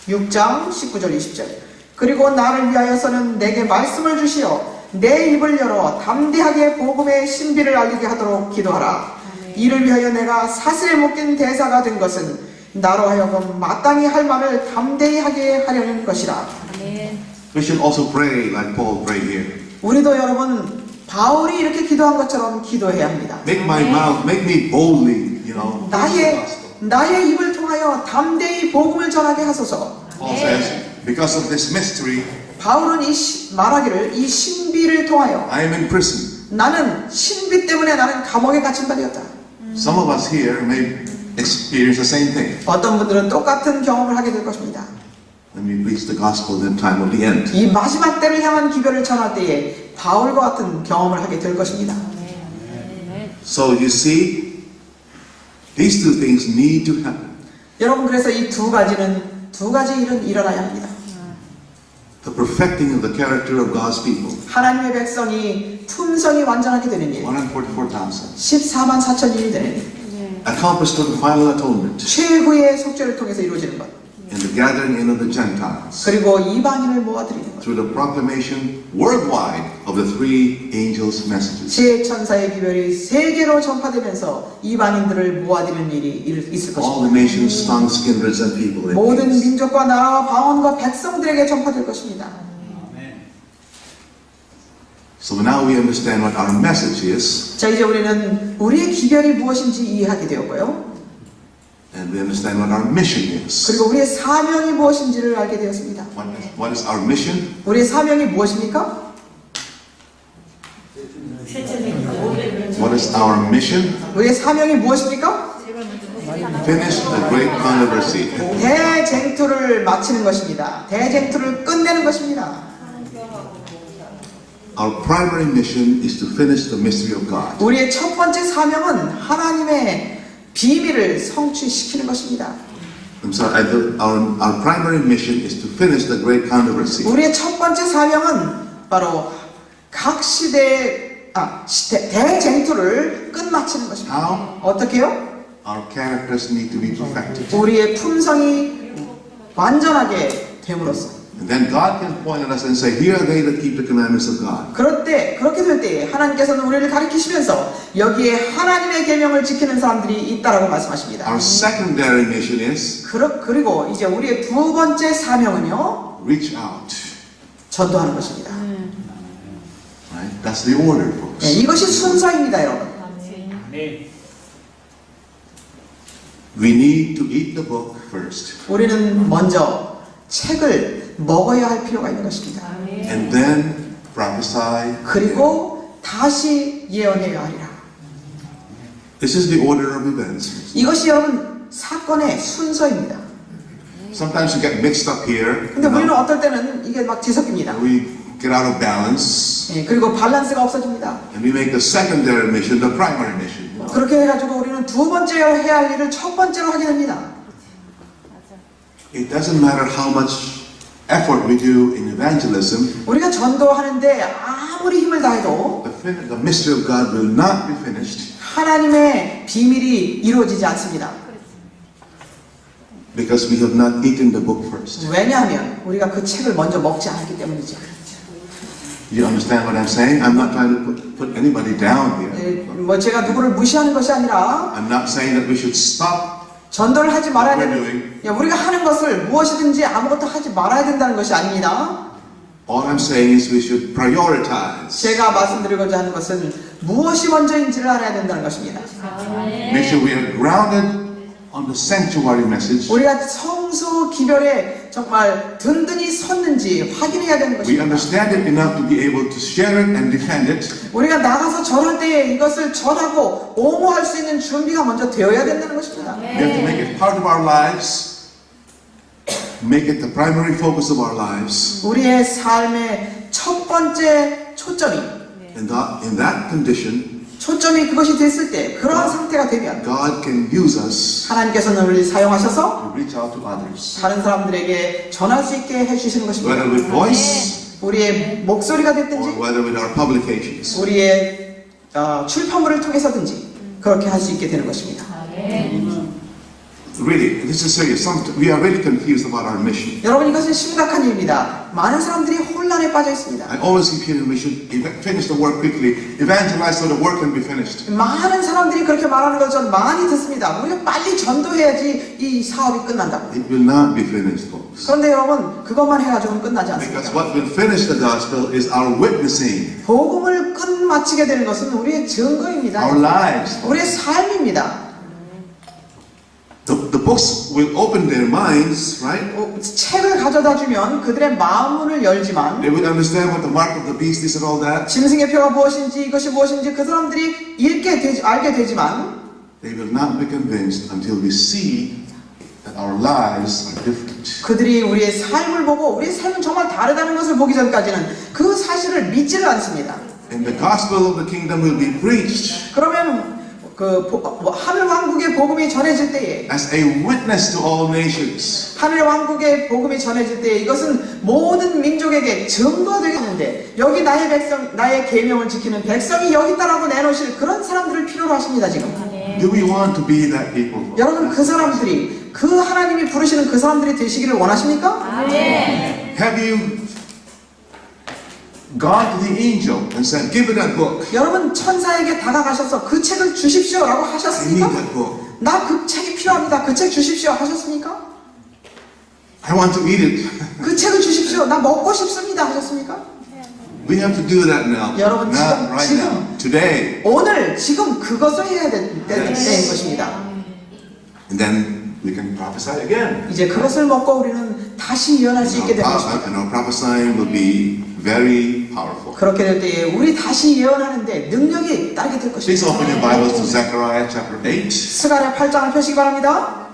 Speaker 2: 6장 19절 20절. 그리고 나를 위하여서는 내게 말씀을 주시어 내 입을 열어 담대하게 복음의 신비를 알리게 하도록 기도하라. 이를 위하여 내가 사슬에 묶인 대사가 된 것은 나로 하여금 마땅히 할 말을 담대히 하게 하려는 것이라.
Speaker 1: We should also pray like Paul prayed here.
Speaker 2: 우리도 여러분 바울이 이렇게 기도한 것처럼 기도해야 합니다.
Speaker 1: Make my mouth, make me boldly, preach the gospel.
Speaker 2: 나의 입을 통하여 담대히 복음을 전하게 하소서.
Speaker 1: Paul says, because of this mystery,
Speaker 2: 바울은 말하기를 이 신비를 통하여
Speaker 1: I am in prison.
Speaker 2: 나는 신비 때문에 나는 감옥에 갇힌 바 되었다.
Speaker 1: Some of us here may experience the same thing
Speaker 2: 어떤 분들은 똑같은 경험을 하게 될 것입니다.
Speaker 1: when we preach the gospel in the time of the end.
Speaker 2: 이 마지막 때를 향한 기별을 전할 때에 바울과 같은 경험을 하게 될 것입니다.
Speaker 1: So you see, these two things need to happen.
Speaker 2: 여러분 그래서 이 두 가지 일은 일어나야 합니다.
Speaker 1: The perfecting of the character of God's people.
Speaker 2: 하나님의 백성이 품성이 완전하게 되는 일,
Speaker 1: 144,000.
Speaker 2: 14만 4천인이 되는 일,
Speaker 1: Accomplished through the final atonement
Speaker 2: 최후의 속죄를 통해서 이루어지는 것,
Speaker 1: and the gathering in of the Gentiles
Speaker 2: 그리고 이방인을 모아들이는 것,
Speaker 1: through the proclamation worldwide of the three angels' messages.
Speaker 2: 제 천사의 기별이 세계로 전파되면서 이방인들을 모아들이는 일이 있을
Speaker 1: All the
Speaker 2: 것입니다.
Speaker 1: nations, tongues, kindreds, and people. and
Speaker 2: 모든
Speaker 1: kings.
Speaker 2: 민족과 나라와 방언과 백성들에게 전파될 것입니다.
Speaker 1: So now we understand what our message is,
Speaker 2: 자, 이제 우리는 우리의 기별이 무엇인지 이해하게 되었고요.
Speaker 1: and we understand what our mission is.
Speaker 2: 그리고 우리의 사명이 무엇인지를 알게 되었습니다.
Speaker 1: What is our mission?
Speaker 2: 우리의 사명이 무엇입니까?
Speaker 1: What is our mission?
Speaker 2: 우리의 사명이 무엇입니까?
Speaker 1: Finish the great controversy.
Speaker 2: 대쟁투를 마치는 것입니다. 대쟁투를 끝내는 것입니다.
Speaker 1: Our primary mission is to finish the mystery of God.
Speaker 2: 우리의 첫 번째 사명은 하나님의 비밀을 성취시키는 것입니다.
Speaker 1: I'm sorry, our primary mission is to finish the great controversy.
Speaker 2: 우리의 첫 번째 사명은 바로 각 시대의 대쟁투를 끝마치는 것입니다.
Speaker 1: How?
Speaker 2: 어떻게요?
Speaker 1: Our characters need to be perfected.
Speaker 2: 우리의 품성이 완전하게 됨으로써.
Speaker 1: And then God can point at us and say, here are they that keep the commandments of God.
Speaker 2: 그렇게 될 때 하나님께서는 우리를 가리키시면서 여기에 하나님의 계명을 지키는 사람들이 있다라고 말씀하십니다.
Speaker 1: Our secondary mission is
Speaker 2: 그리고 이제 우리의 두 번째 사명은요,
Speaker 1: reach out.
Speaker 2: 전도하는 것입니다.
Speaker 1: That's the order,
Speaker 2: 네,
Speaker 1: folks.
Speaker 2: 이것이 순서입니다, 여러분.
Speaker 3: 네.
Speaker 1: We need to eat the book first,
Speaker 2: 우리는 먼저 책을 먹어야 할 필요가 있는 것입니다.
Speaker 1: and then prophesy.
Speaker 2: 그리고 다시 예언해야 하리라.
Speaker 1: This is the order of events.
Speaker 2: 이것이 여러분 사건의 순서입니다.
Speaker 1: Sometimes we get mixed up here.
Speaker 2: 근데 우리는 어떨 때는 이게 막 뒤섞입니다.
Speaker 1: We get out of balance,
Speaker 2: 예, 그리고 밸런스가 없어집니다.
Speaker 1: and we make the secondary mission the primary mission.
Speaker 2: 그렇게 해가지고 우리는 두 번째로 해야 할 일을 첫 번째로 하게 됩니다.
Speaker 1: It doesn't matter how much effort we do in evangelism,
Speaker 2: 우리가 전도하는데 아무리 힘을 다해도
Speaker 1: the mystery of God will not be finished
Speaker 2: 하나님의 비밀이 이루어지지 않습니다.
Speaker 1: because we have not eaten the book first.
Speaker 2: 왜냐하면 우리가 그 책을 먼저 먹지 않았기 때문이죠.
Speaker 1: You understand what I'm saying? I'm not trying to put anybody down here.
Speaker 2: 예, 뭐 제가 누구를 무시하는 것이 아니라
Speaker 1: I'm not saying that we should stop.
Speaker 2: 전도를 하지 말아야
Speaker 1: What we're
Speaker 2: 되는
Speaker 1: doing.
Speaker 2: 예, 우리가 하는 것을 무엇이든지 아무것도 하지 말아야 된다는 것이 아닙니다.
Speaker 1: All I'm saying is we should prioritize.
Speaker 2: 제가 말씀드리고자 하는 것은 무엇이 먼저인지를 알아야 된다는 것입니다.
Speaker 1: Make sure we are grounded on the sanctuary message.
Speaker 2: 우리가 성소 기별에 정말 든든히 섰는지 확인해야 되는
Speaker 1: We
Speaker 2: 것입니다.
Speaker 1: understand it enough to be able to share it and defend it.
Speaker 2: 우리가 나가서 전할 때에 이것을 전하고 옹호할 수 있는 준비가 먼저 되어야 된다는 것입니다.
Speaker 1: We have to make it part of our lives. Make it the primary focus of our lives.
Speaker 2: 우리의 삶의 첫 번째 초점이
Speaker 1: And in that condition,
Speaker 2: 초점이 그것이 됐을 때 그러한 상태가 되면
Speaker 1: God can use us
Speaker 2: 하나님께서는 우리를 사용하셔서
Speaker 1: to reach out to others.
Speaker 2: 다른 사람들에게 전할 수 있게 해주시는 것입니다.
Speaker 1: Whether with voice
Speaker 2: 우리의 목소리가
Speaker 1: or
Speaker 2: 됐든지
Speaker 1: whether with our publications.
Speaker 2: 우리의 출판물을 통해서든지 그렇게 할 수 있게 되는 것입니다.
Speaker 1: Really, this is serious. We are really confused about our mission.
Speaker 2: 여러분 이것은 심각한 일입니다. 많은 사람들이 혼란에 빠져 있습니다.
Speaker 1: I always keep hearing we should finish the work quickly, evangelize so the work can be finished.
Speaker 2: 많은 사람들이 그렇게 말하는 걸 저는 많이 듣습니다. 우리가 빨리 전도해야지 이 사업이 끝난다고.
Speaker 1: It will not be finished, folks.
Speaker 2: 그런데 여러분 그것만 해가지고는 끝나지
Speaker 1: Because
Speaker 2: 않습니다.
Speaker 1: what will finish the gospel is our witnessing,
Speaker 2: 복음을 끝마치게 되는 것은 우리의 증거입니다.
Speaker 1: our lives.
Speaker 2: 우리의 삶입니다.
Speaker 1: The books will open their minds, right?
Speaker 2: 책을 가져다 주면 그들의 마음문을 열지만
Speaker 1: They will understand what the mark of the beast is and all that.
Speaker 2: 짐승의 표가 무엇인지 이것이 무엇인지 그 사람들이 알게 되지만
Speaker 1: They will not be convinced until we see that our lives are different.
Speaker 2: 그들이 우리의 삶을 보고 우리의 삶은 정말 다르다는 것을 보기 전까지는 그 사실을 믿지를 않습니다.
Speaker 1: And the gospel of the kingdom will be preached
Speaker 2: 그러면 하늘 왕국의 복음이 전해질 때에
Speaker 1: as a witness to all nations.
Speaker 2: 하늘 왕국의 복음이 전해질 때에 이것은 모든 민족에게 증거되겠는데 여기 나의 백성, 나의 계명을 지키는 백성이 여기 있다라고 내놓으실 그런 사람들을 필요로 하십니다 지금.
Speaker 1: Do we want to be that people?
Speaker 2: 여러분 그 사람들이 그 하나님이 부르시는 그 사람들이 되시기를 원하십니까?
Speaker 1: Have you gone to the angel and said, give it that book?
Speaker 2: 여러분 천사에게 다가가셔서 그 책을 주십시오라고
Speaker 1: I need
Speaker 2: 하셨습니까?
Speaker 1: that book.
Speaker 2: 나 그 책이 필요합니다. 그 책 주십시오 하셨습니까?
Speaker 1: I want to eat it.
Speaker 2: 그 책을 주십시오. 나 먹고 싶습니다 하셨습니까?
Speaker 1: We have to do that now.
Speaker 2: 여러분,
Speaker 1: Now, right
Speaker 2: 지금.
Speaker 1: now, today.
Speaker 2: 오늘 지금 그것을 해야 되는 때인 것입니다.
Speaker 1: And then we can prophesy again.
Speaker 2: 이제 그것을 먹고 우리는 다시 예언할 수 있게 되는 것입니다.
Speaker 1: And our prophesying will be very powerful.
Speaker 2: 그렇게 될 때에 우리 다시 예언하는데 능력이 따르게 될
Speaker 1: Please
Speaker 2: 것입니다.
Speaker 1: open your Bibles to Zechariah chapter 8.
Speaker 2: 스가랴 8장을 펴시기 바랍니다.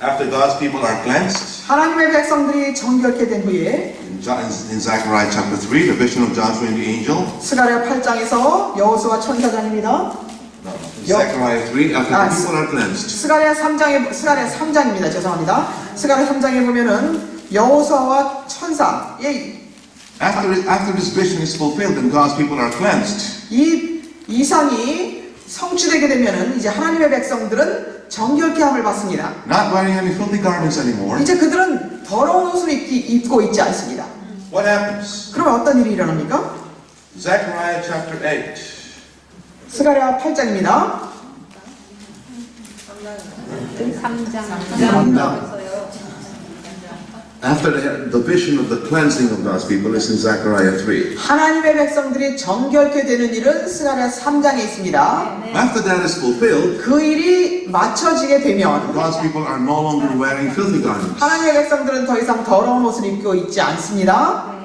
Speaker 1: After God's people are cleansed,
Speaker 2: 하나님의 백성들이 정결케 된 후에
Speaker 1: in Zechariah chapter 3, the vision of Joshua and the angel.
Speaker 2: 스가랴 8장에서 여호수아 천사장입니다.
Speaker 1: No, Zechariah 3, after the people are cleansed.
Speaker 2: 스가랴 3장입니다. 죄송합니다. 스가랴 3장에 보면은 여호수아와 천사의
Speaker 1: After this vision is fulfilled and God's people are cleansed,
Speaker 2: 이 이상이 성취되게 되면은 이제 하나님의 백성들은 정결케 함을 받습니다.
Speaker 1: not wearing any filthy garments anymore,
Speaker 2: 이제 그들은 더러운 옷을 입고 있지 않습니다.
Speaker 1: what happens?
Speaker 2: 그럼 어떤 일이 일어납니까?
Speaker 1: Zechariah chapter 8.
Speaker 2: 스가랴 8장입니다.
Speaker 5: 3장.
Speaker 1: After the vision of the cleansing of God's people is in Zechariah 3.
Speaker 2: 하나님의 백성들이 정결케 되는 일은 스가랴 3장에 있습니다.
Speaker 1: After that is fulfilled,
Speaker 2: 그 일이 맞춰지게 되면
Speaker 1: God's people are no longer wearing filthy garments.
Speaker 2: 하나님의 백성들은 더 이상 더러운 옷을 입고 있지 않습니다.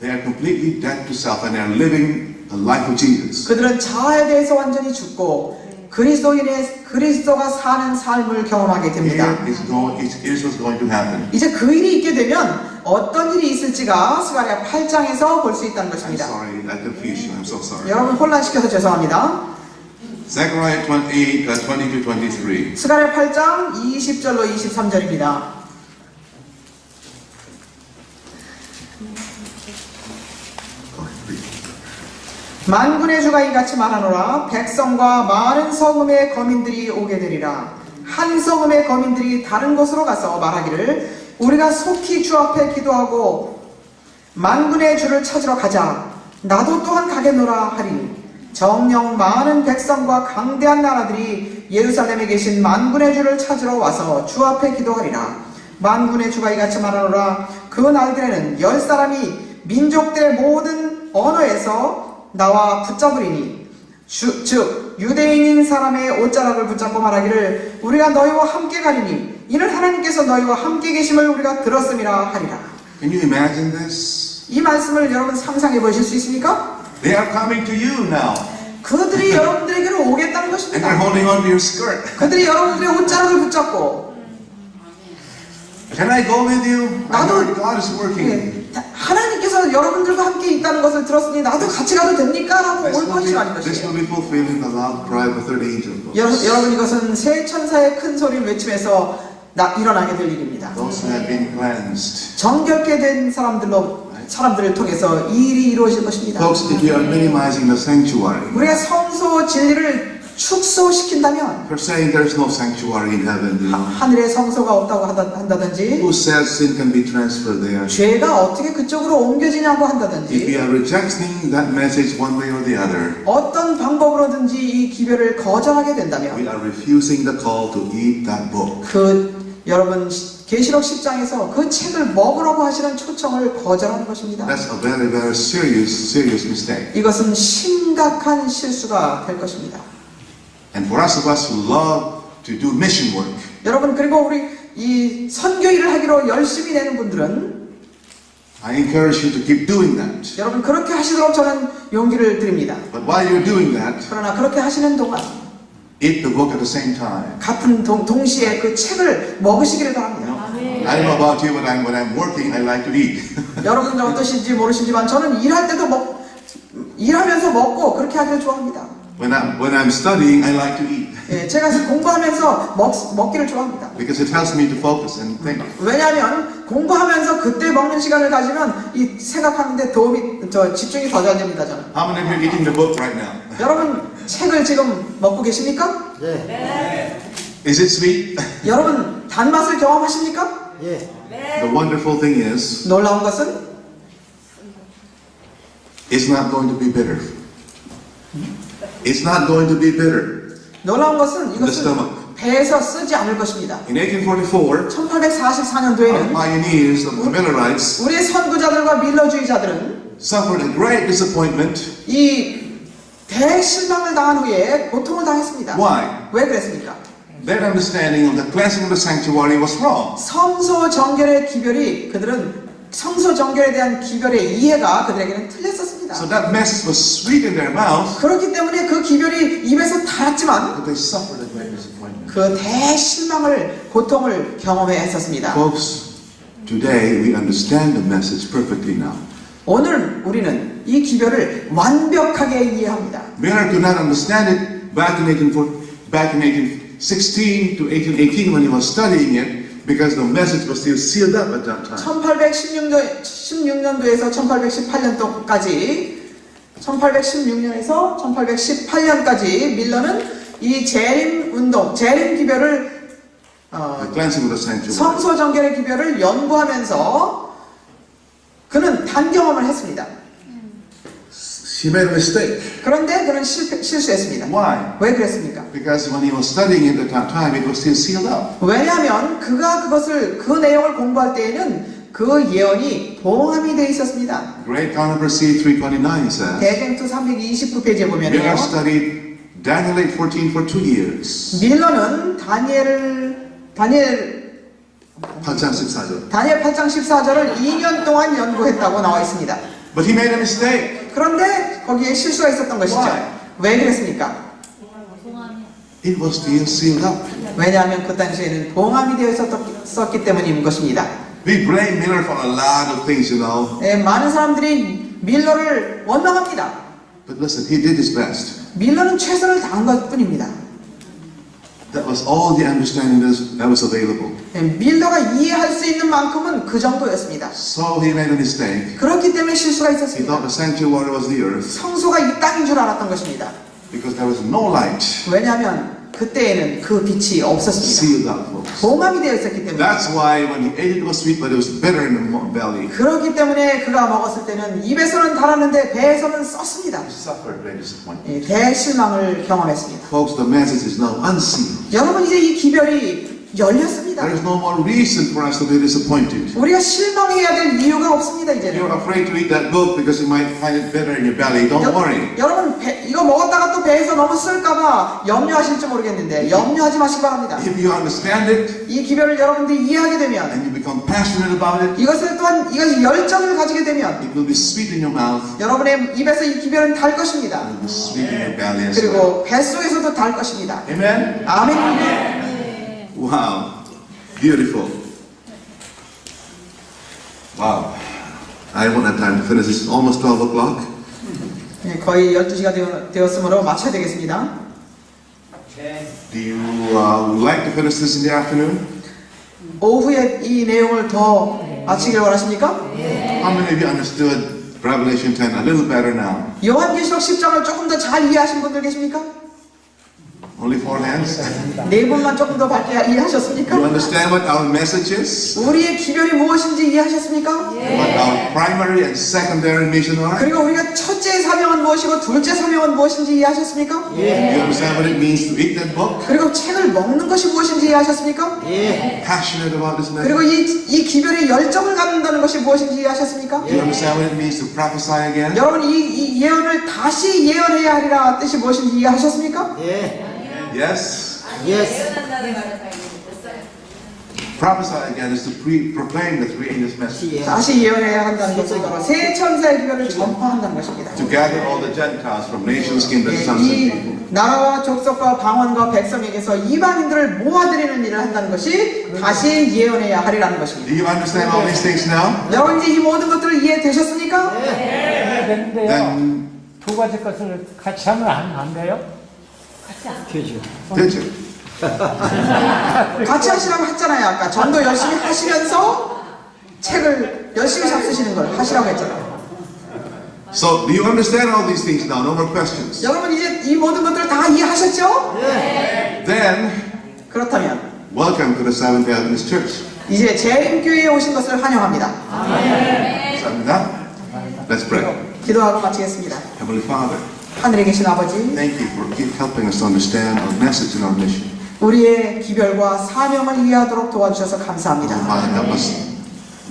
Speaker 1: They are completely dead to self and they are living the life of Jesus.
Speaker 2: 그들은 자아에 대해서 완전히 죽고 그리스도가 사는 삶을 경험하게 됩니다.
Speaker 1: Here's what's going to happen.
Speaker 2: 이제 그 일이 있게 되면 어떤 일이 있을지가 스가랴 8장에서 볼 수 있다는
Speaker 1: I'm
Speaker 2: 것입니다.
Speaker 1: sorry, I confused you. I'm so sorry.
Speaker 2: 여러분 혼란시켜서 죄송합니다.
Speaker 1: Zechariah 20 to 23.
Speaker 2: 스가랴 8장 20절로 23절입니다. 만군의 주가 이같이 말하노라. 백성과 많은 성읍의 거민들이 오게 되리라. 한 성읍의 거민들이 다른 곳으로 가서 말하기를 우리가 속히 주 앞에 기도하고 만군의 주를 찾으러 가자. 나도 또한 가겠노라 하리니 정녕 많은 백성과 강대한 나라들이 예루살렘에 계신 만군의 주를 찾으러 와서 주 앞에 기도하리라. 만군의 주가 이같이 말하노라. 그 날들에는 10사람이 민족들의 모든 언어에서 나와 붙잡으리니 즉 유대인인 사람의 옷자락을 붙잡고 말하기를 우리가 너희와 함께 가리니 이는 하나님께서 너희와 함께 계심을 우리가 들었음이라 하리라.
Speaker 1: Can you imagine this?
Speaker 2: 이 말씀을 여러분 상상해 보실 수 있습니까?
Speaker 1: They are coming to you now.
Speaker 2: 그들이 여러분들에게로 오겠다는
Speaker 1: And they're
Speaker 2: 것입니다.
Speaker 1: holding on to your skirt.
Speaker 2: 그들이 여러분들의 옷자락을 붙잡고
Speaker 1: Can I go with you? I
Speaker 2: 나도
Speaker 1: heard God is working.
Speaker 2: 하나님께서 여러분들과 함께 있다는 것을 들었으니 나도 같이 가도 됩니까? 라고 올 것이 아닌
Speaker 1: This
Speaker 2: 것이에요.
Speaker 1: will be fulfilled in the loud cry of the third angel.
Speaker 2: 여러분 이것은 새 천사의 큰 소리를 외치면서 일어나게 될 일입니다.
Speaker 1: Those who have been cleansed.
Speaker 2: 정결케 된 사람들을 통해서 이 일이 이루어질 것입니다.
Speaker 1: Folks, if you are minimizing the sanctuary,
Speaker 2: 우리가 성소 진리를 축소시킨다면
Speaker 1: you're saying there's no sanctuary in heaven. You know?
Speaker 2: 하늘에 성소가 없다고 한다든지
Speaker 1: Who says sin can be transferred there?
Speaker 2: 죄가 어떻게 그쪽으로 옮겨지냐고
Speaker 1: If
Speaker 2: 한다든지
Speaker 1: we are rejecting that message one way or the other,
Speaker 2: 어떤 방법으로든지 이 기별을 거절하게 된다면
Speaker 1: we are refusing the call to eat that book.
Speaker 2: 여러분 계시록 10장에서 그 책을 먹으라고 하시는 초청을 거절하는 것입니다.
Speaker 1: That's a very, very serious mistake.
Speaker 2: 이것은 심각한 실수가 될 것입니다.
Speaker 1: And for us who love to do mission work,
Speaker 2: 여러분 그리고 우리 이 선교 일을 하기로 열심히 내는 분들은
Speaker 1: I encourage you to keep doing that.
Speaker 2: 여러분 그렇게 하시도록 저는 용기를 드립니다.
Speaker 1: But while you're doing that,
Speaker 2: 그러나 그렇게 하시는 동안
Speaker 1: eat the book at the same time.
Speaker 2: 같은 동시에 그 책을 먹으시기를 바랍니다.
Speaker 1: I don't know about you, but when I'm working, I like to eat.
Speaker 2: 여러분 어떠신지 모르시지만 저는 일할 때도 일하면서 먹고 그렇게 하기를 좋아합니다.
Speaker 1: When I'm studying, I like to eat.
Speaker 2: 예, 제가 공부하면서 먹기를 좋아합니다.
Speaker 1: Because it helps me to focus and think.
Speaker 2: 왜냐하면 공부하면서 그때 먹는 시간을 가지면 이 생각하는데 집중이 더 잘 됩니다. 저는.
Speaker 1: How many of you are eating the book right now?
Speaker 2: 여러분 책을 지금 먹고 계십니까?
Speaker 6: 예.
Speaker 1: Is it sweet?
Speaker 2: 여러분 단맛을 경험하십니까?
Speaker 6: 예.
Speaker 1: The wonderful thing is,
Speaker 2: 놀라운 것은
Speaker 1: it's not going to be bitter. It's not going to be bitter.
Speaker 2: 놀라운 것은
Speaker 1: The
Speaker 2: 이것은
Speaker 1: stomach.
Speaker 2: 배에서 쓰지 않을 것입니다.
Speaker 1: In 1844,
Speaker 2: 1844년도에는
Speaker 1: our pioneers, the Millerites,
Speaker 2: 우리의 선구자들과 밀러주의자들은
Speaker 1: suffered a great disappointment.
Speaker 2: 이 대실망을 당한 후에 고통을 당했습니다.
Speaker 1: Why?
Speaker 2: 왜 그랬습니까?
Speaker 1: Their understanding of the cleansing of the sanctuary was wrong.
Speaker 2: 성소 정결의 기별이 그들은 성소 정결에 대한 기별의 이해가 그들에게는 틀렸었습니다.
Speaker 1: So that message was sweet in their mouth,
Speaker 2: 그렇기 때문에 그 기별이 입에서 닿았지만
Speaker 1: but they suffered a great disappointment.
Speaker 2: 그 대실망을 고통을 경험해 했었습니다.
Speaker 1: Folks, today we understand the message perfectly now.
Speaker 2: 오늘 우리는 이 기별을 완벽하게 이해합니다.
Speaker 1: Miller could not understand it back in 1816 to 1818 when he was studying it because the message was still sealed up at that time.
Speaker 2: 1816년도에서 1818년도까지 1816년에서 1818년까지 밀러는 이 재림 기별을
Speaker 1: The cleansing of the sanctuary.
Speaker 2: 성소 정결의 기별을 연구하면서 그는 단경험을 했습니다.
Speaker 1: He made a mistake.
Speaker 2: 그런데 그는 실수했습니다.
Speaker 1: Why?
Speaker 2: 왜 그랬습니까?
Speaker 1: Because when he was studying it at that time, it was still sealed up.
Speaker 2: 왜냐하면 그가 그 내용을 공부할 때에는 그 예언이 봉함이 되어 있었습니다.
Speaker 1: Great Controversy 329 says,
Speaker 2: 대쟁투 329페이지에
Speaker 1: Miller
Speaker 2: 보면요.
Speaker 1: studied Daniel 8:14 for 2 years.
Speaker 2: 밀러는 다니엘
Speaker 1: 8장 14절.
Speaker 2: 8장 14절을 2년 동안 연구했다고 나와 있습니다.
Speaker 1: But he made a mistake.
Speaker 2: 그런데 거기에 실수가 있었던 것이죠.
Speaker 1: Why?
Speaker 2: 왜 그랬습니까?
Speaker 1: It was still sealed up.
Speaker 2: 왜냐하면 그 당시에는 봉함이 되어 있었기 때문인 것입니다.
Speaker 1: We blame Miller for a lot of things, you know.
Speaker 2: 많은 사람들이 밀러를 원망합니다.
Speaker 1: But listen, he did his best.
Speaker 2: 밀러는 최선을 다한 것 뿐입니다.
Speaker 1: That was all the understanding that was available.
Speaker 2: 밀러가 이해할 수 있는 만큼은 그 정도였습니다.
Speaker 1: So he made a mistake.
Speaker 2: 그렇기 때문에 실수가
Speaker 1: He
Speaker 2: 있었습니다.
Speaker 1: thought the sanctuary was the earth
Speaker 2: 성소가 이 땅인 줄 알았던 것입니다.
Speaker 1: because there was no light
Speaker 2: 왜냐하면 그때에는 그 빛이 없었습니다.
Speaker 1: sealed up, folks.
Speaker 2: 봉함이 되어 있었기 때문에.
Speaker 1: That's why when he ate it was sweet, but it was bitter in the belly.
Speaker 2: 그렇기 때문에 그가 먹었을 때는 입에서는 달았는데 배에서는 썼습니다.
Speaker 1: He suffered great disappointment.
Speaker 2: 대실망을 경험했습니다.
Speaker 1: Folks, the message is now unsealed.
Speaker 2: 여러분 이제 이 기별이 열렸습니다.
Speaker 1: There is no more reason for us to be disappointed.
Speaker 2: 우리가 실망해야 될 이유가 없습니다.
Speaker 1: If you're
Speaker 2: 이제는.
Speaker 1: afraid to eat that book because you might find it bitter in your belly, don't worry.
Speaker 2: 여러분 이거 먹었다가 또 배에서 너무 쓸까봐 염려하실지 모르겠는데 염려하지 마시기 바랍니다.
Speaker 1: If you understand it
Speaker 2: 이 기별을 여러분들이 이해하게 되면
Speaker 1: and you become passionate about it,
Speaker 2: 이것을 또한 이것이 열정을 가지게 되면
Speaker 1: it will be sweet in your mouth.
Speaker 2: 여러분의 입에서 이 기별은 달 것입니다.
Speaker 1: It will be sweet in your belly as well.
Speaker 2: 그리고 뱃속에서도 달 것입니다.
Speaker 1: Amen?
Speaker 2: 아멘.
Speaker 1: Wow. Beautiful. Wow. I won't have time to finish. It's almost 12 o'clock.
Speaker 2: 거의 12시가 되었으므로 마쳐야 되겠습니다.
Speaker 1: Do you like to finish this in the afternoon?
Speaker 2: 오후에 이 내용을 더 마치길 원하십니까?
Speaker 1: How many of you understood Revelation 10 a little better now?
Speaker 2: 요한계시록 10장을 조금 더 잘 이해하신 분들 계십니까?
Speaker 1: Only 4 hands?
Speaker 2: 네 분만 조금 더 밝게 이해하셨습니까?
Speaker 1: You understand what our message is?
Speaker 2: 우리의 기별이 무엇인지 이해하셨습니까?
Speaker 1: What our primary and secondary mission are?
Speaker 2: 그리고 우리가 첫째 사명은 무엇이고 둘째 사명은 무엇인지 이해하셨습니까?
Speaker 1: You understand what it means to eat that book?
Speaker 2: 그리고 책을 먹는 것이 무엇인지 이해하셨습니까?
Speaker 1: Passionate about this
Speaker 2: 그리고
Speaker 1: message?
Speaker 2: 이 기별의 열정을 갖는다는 것이 무엇인지 이해하셨습니까?
Speaker 1: Do you understand what it means to prophesy again?
Speaker 2: 여러분 이 예언을 다시 예언해야 하리라 뜻이 무엇인지 이해하셨습니까?
Speaker 1: Yes?
Speaker 6: Yes.
Speaker 1: Prophesy again is to proclaim the three angels' message.
Speaker 2: 다시 예언해야 한다는 것은 바로 세 천사의 기별을 전파한다는 것입니다.
Speaker 1: To gather all the Gentiles from nations, kingdoms, sons, and
Speaker 2: 이
Speaker 1: people.
Speaker 2: 나라와 족속과 방언과 백성에게서 이방인들을 모아들이는 일을 한다는 것이 다시 예언해야 하리라는 것입니다.
Speaker 1: Do you understand all these things now?
Speaker 2: 여러분 이제 이 모든 것들을 이해되셨습니까?
Speaker 3: 되는데요.
Speaker 1: Then
Speaker 3: 두 가지 것을 같이 하면 안 돼요?
Speaker 6: 되죠.
Speaker 1: did you?
Speaker 2: 같이 하시라고 했잖아요. 아까 전도 열심히 하시면서 책을 열심히 잡수시는 걸 하시라고 했잖아요.
Speaker 1: So, do you understand all these things now? No more questions.
Speaker 2: 여러분 이제 이 모든 것들을 다 이해하셨죠?
Speaker 1: Then,
Speaker 2: 그렇다면
Speaker 1: welcome to the Seventh-day Adventist Church.
Speaker 2: 이제 재림교회에 오신 것을 환영합니다.
Speaker 1: 감사합니다. Let's pray.
Speaker 2: 기도하고 마치겠습니다.
Speaker 1: Heavenly Father,
Speaker 2: 하늘에 계신 아버지,
Speaker 1: thank you for helping us to understand our message and our mission.
Speaker 2: 우리의 기별과 사명을 이해하도록 도와주셔서 감사합니다.
Speaker 1: Father, help us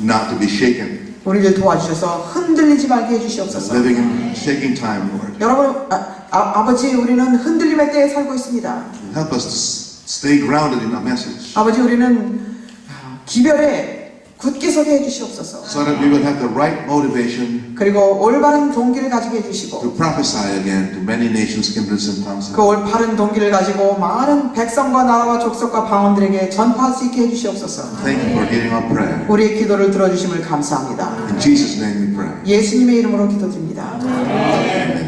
Speaker 1: not to be shaken,
Speaker 2: 우리를 도와주셔서 흔들리지 말게 해주시옵소서.
Speaker 1: living in shaking time, Lord.
Speaker 2: 여러분, 아버지 우리는 흔들림의 때에 살고 있습니다.
Speaker 1: Help us to stay grounded in our message,
Speaker 2: 아버지 우리는 기별에 굳게 서게 해주시옵소서.
Speaker 1: so that we will have the right motivation
Speaker 2: 그리고 올바른 동기를 가지게
Speaker 1: to
Speaker 2: 해주시고
Speaker 1: prophesy again to many nations, kingdoms, and tongues.
Speaker 2: 그 올바른 동기를 가지고 많은 백성과 나라와 족속과 방언들에게 전파할 수 있게 해주시옵소서.
Speaker 1: Thank you for hearing our prayer.
Speaker 2: 우리의 기도를 들어주심을 감사합니다.
Speaker 1: In Jesus' name we pray.
Speaker 2: 예수님의 이름으로 기도드립니다.
Speaker 1: Amen.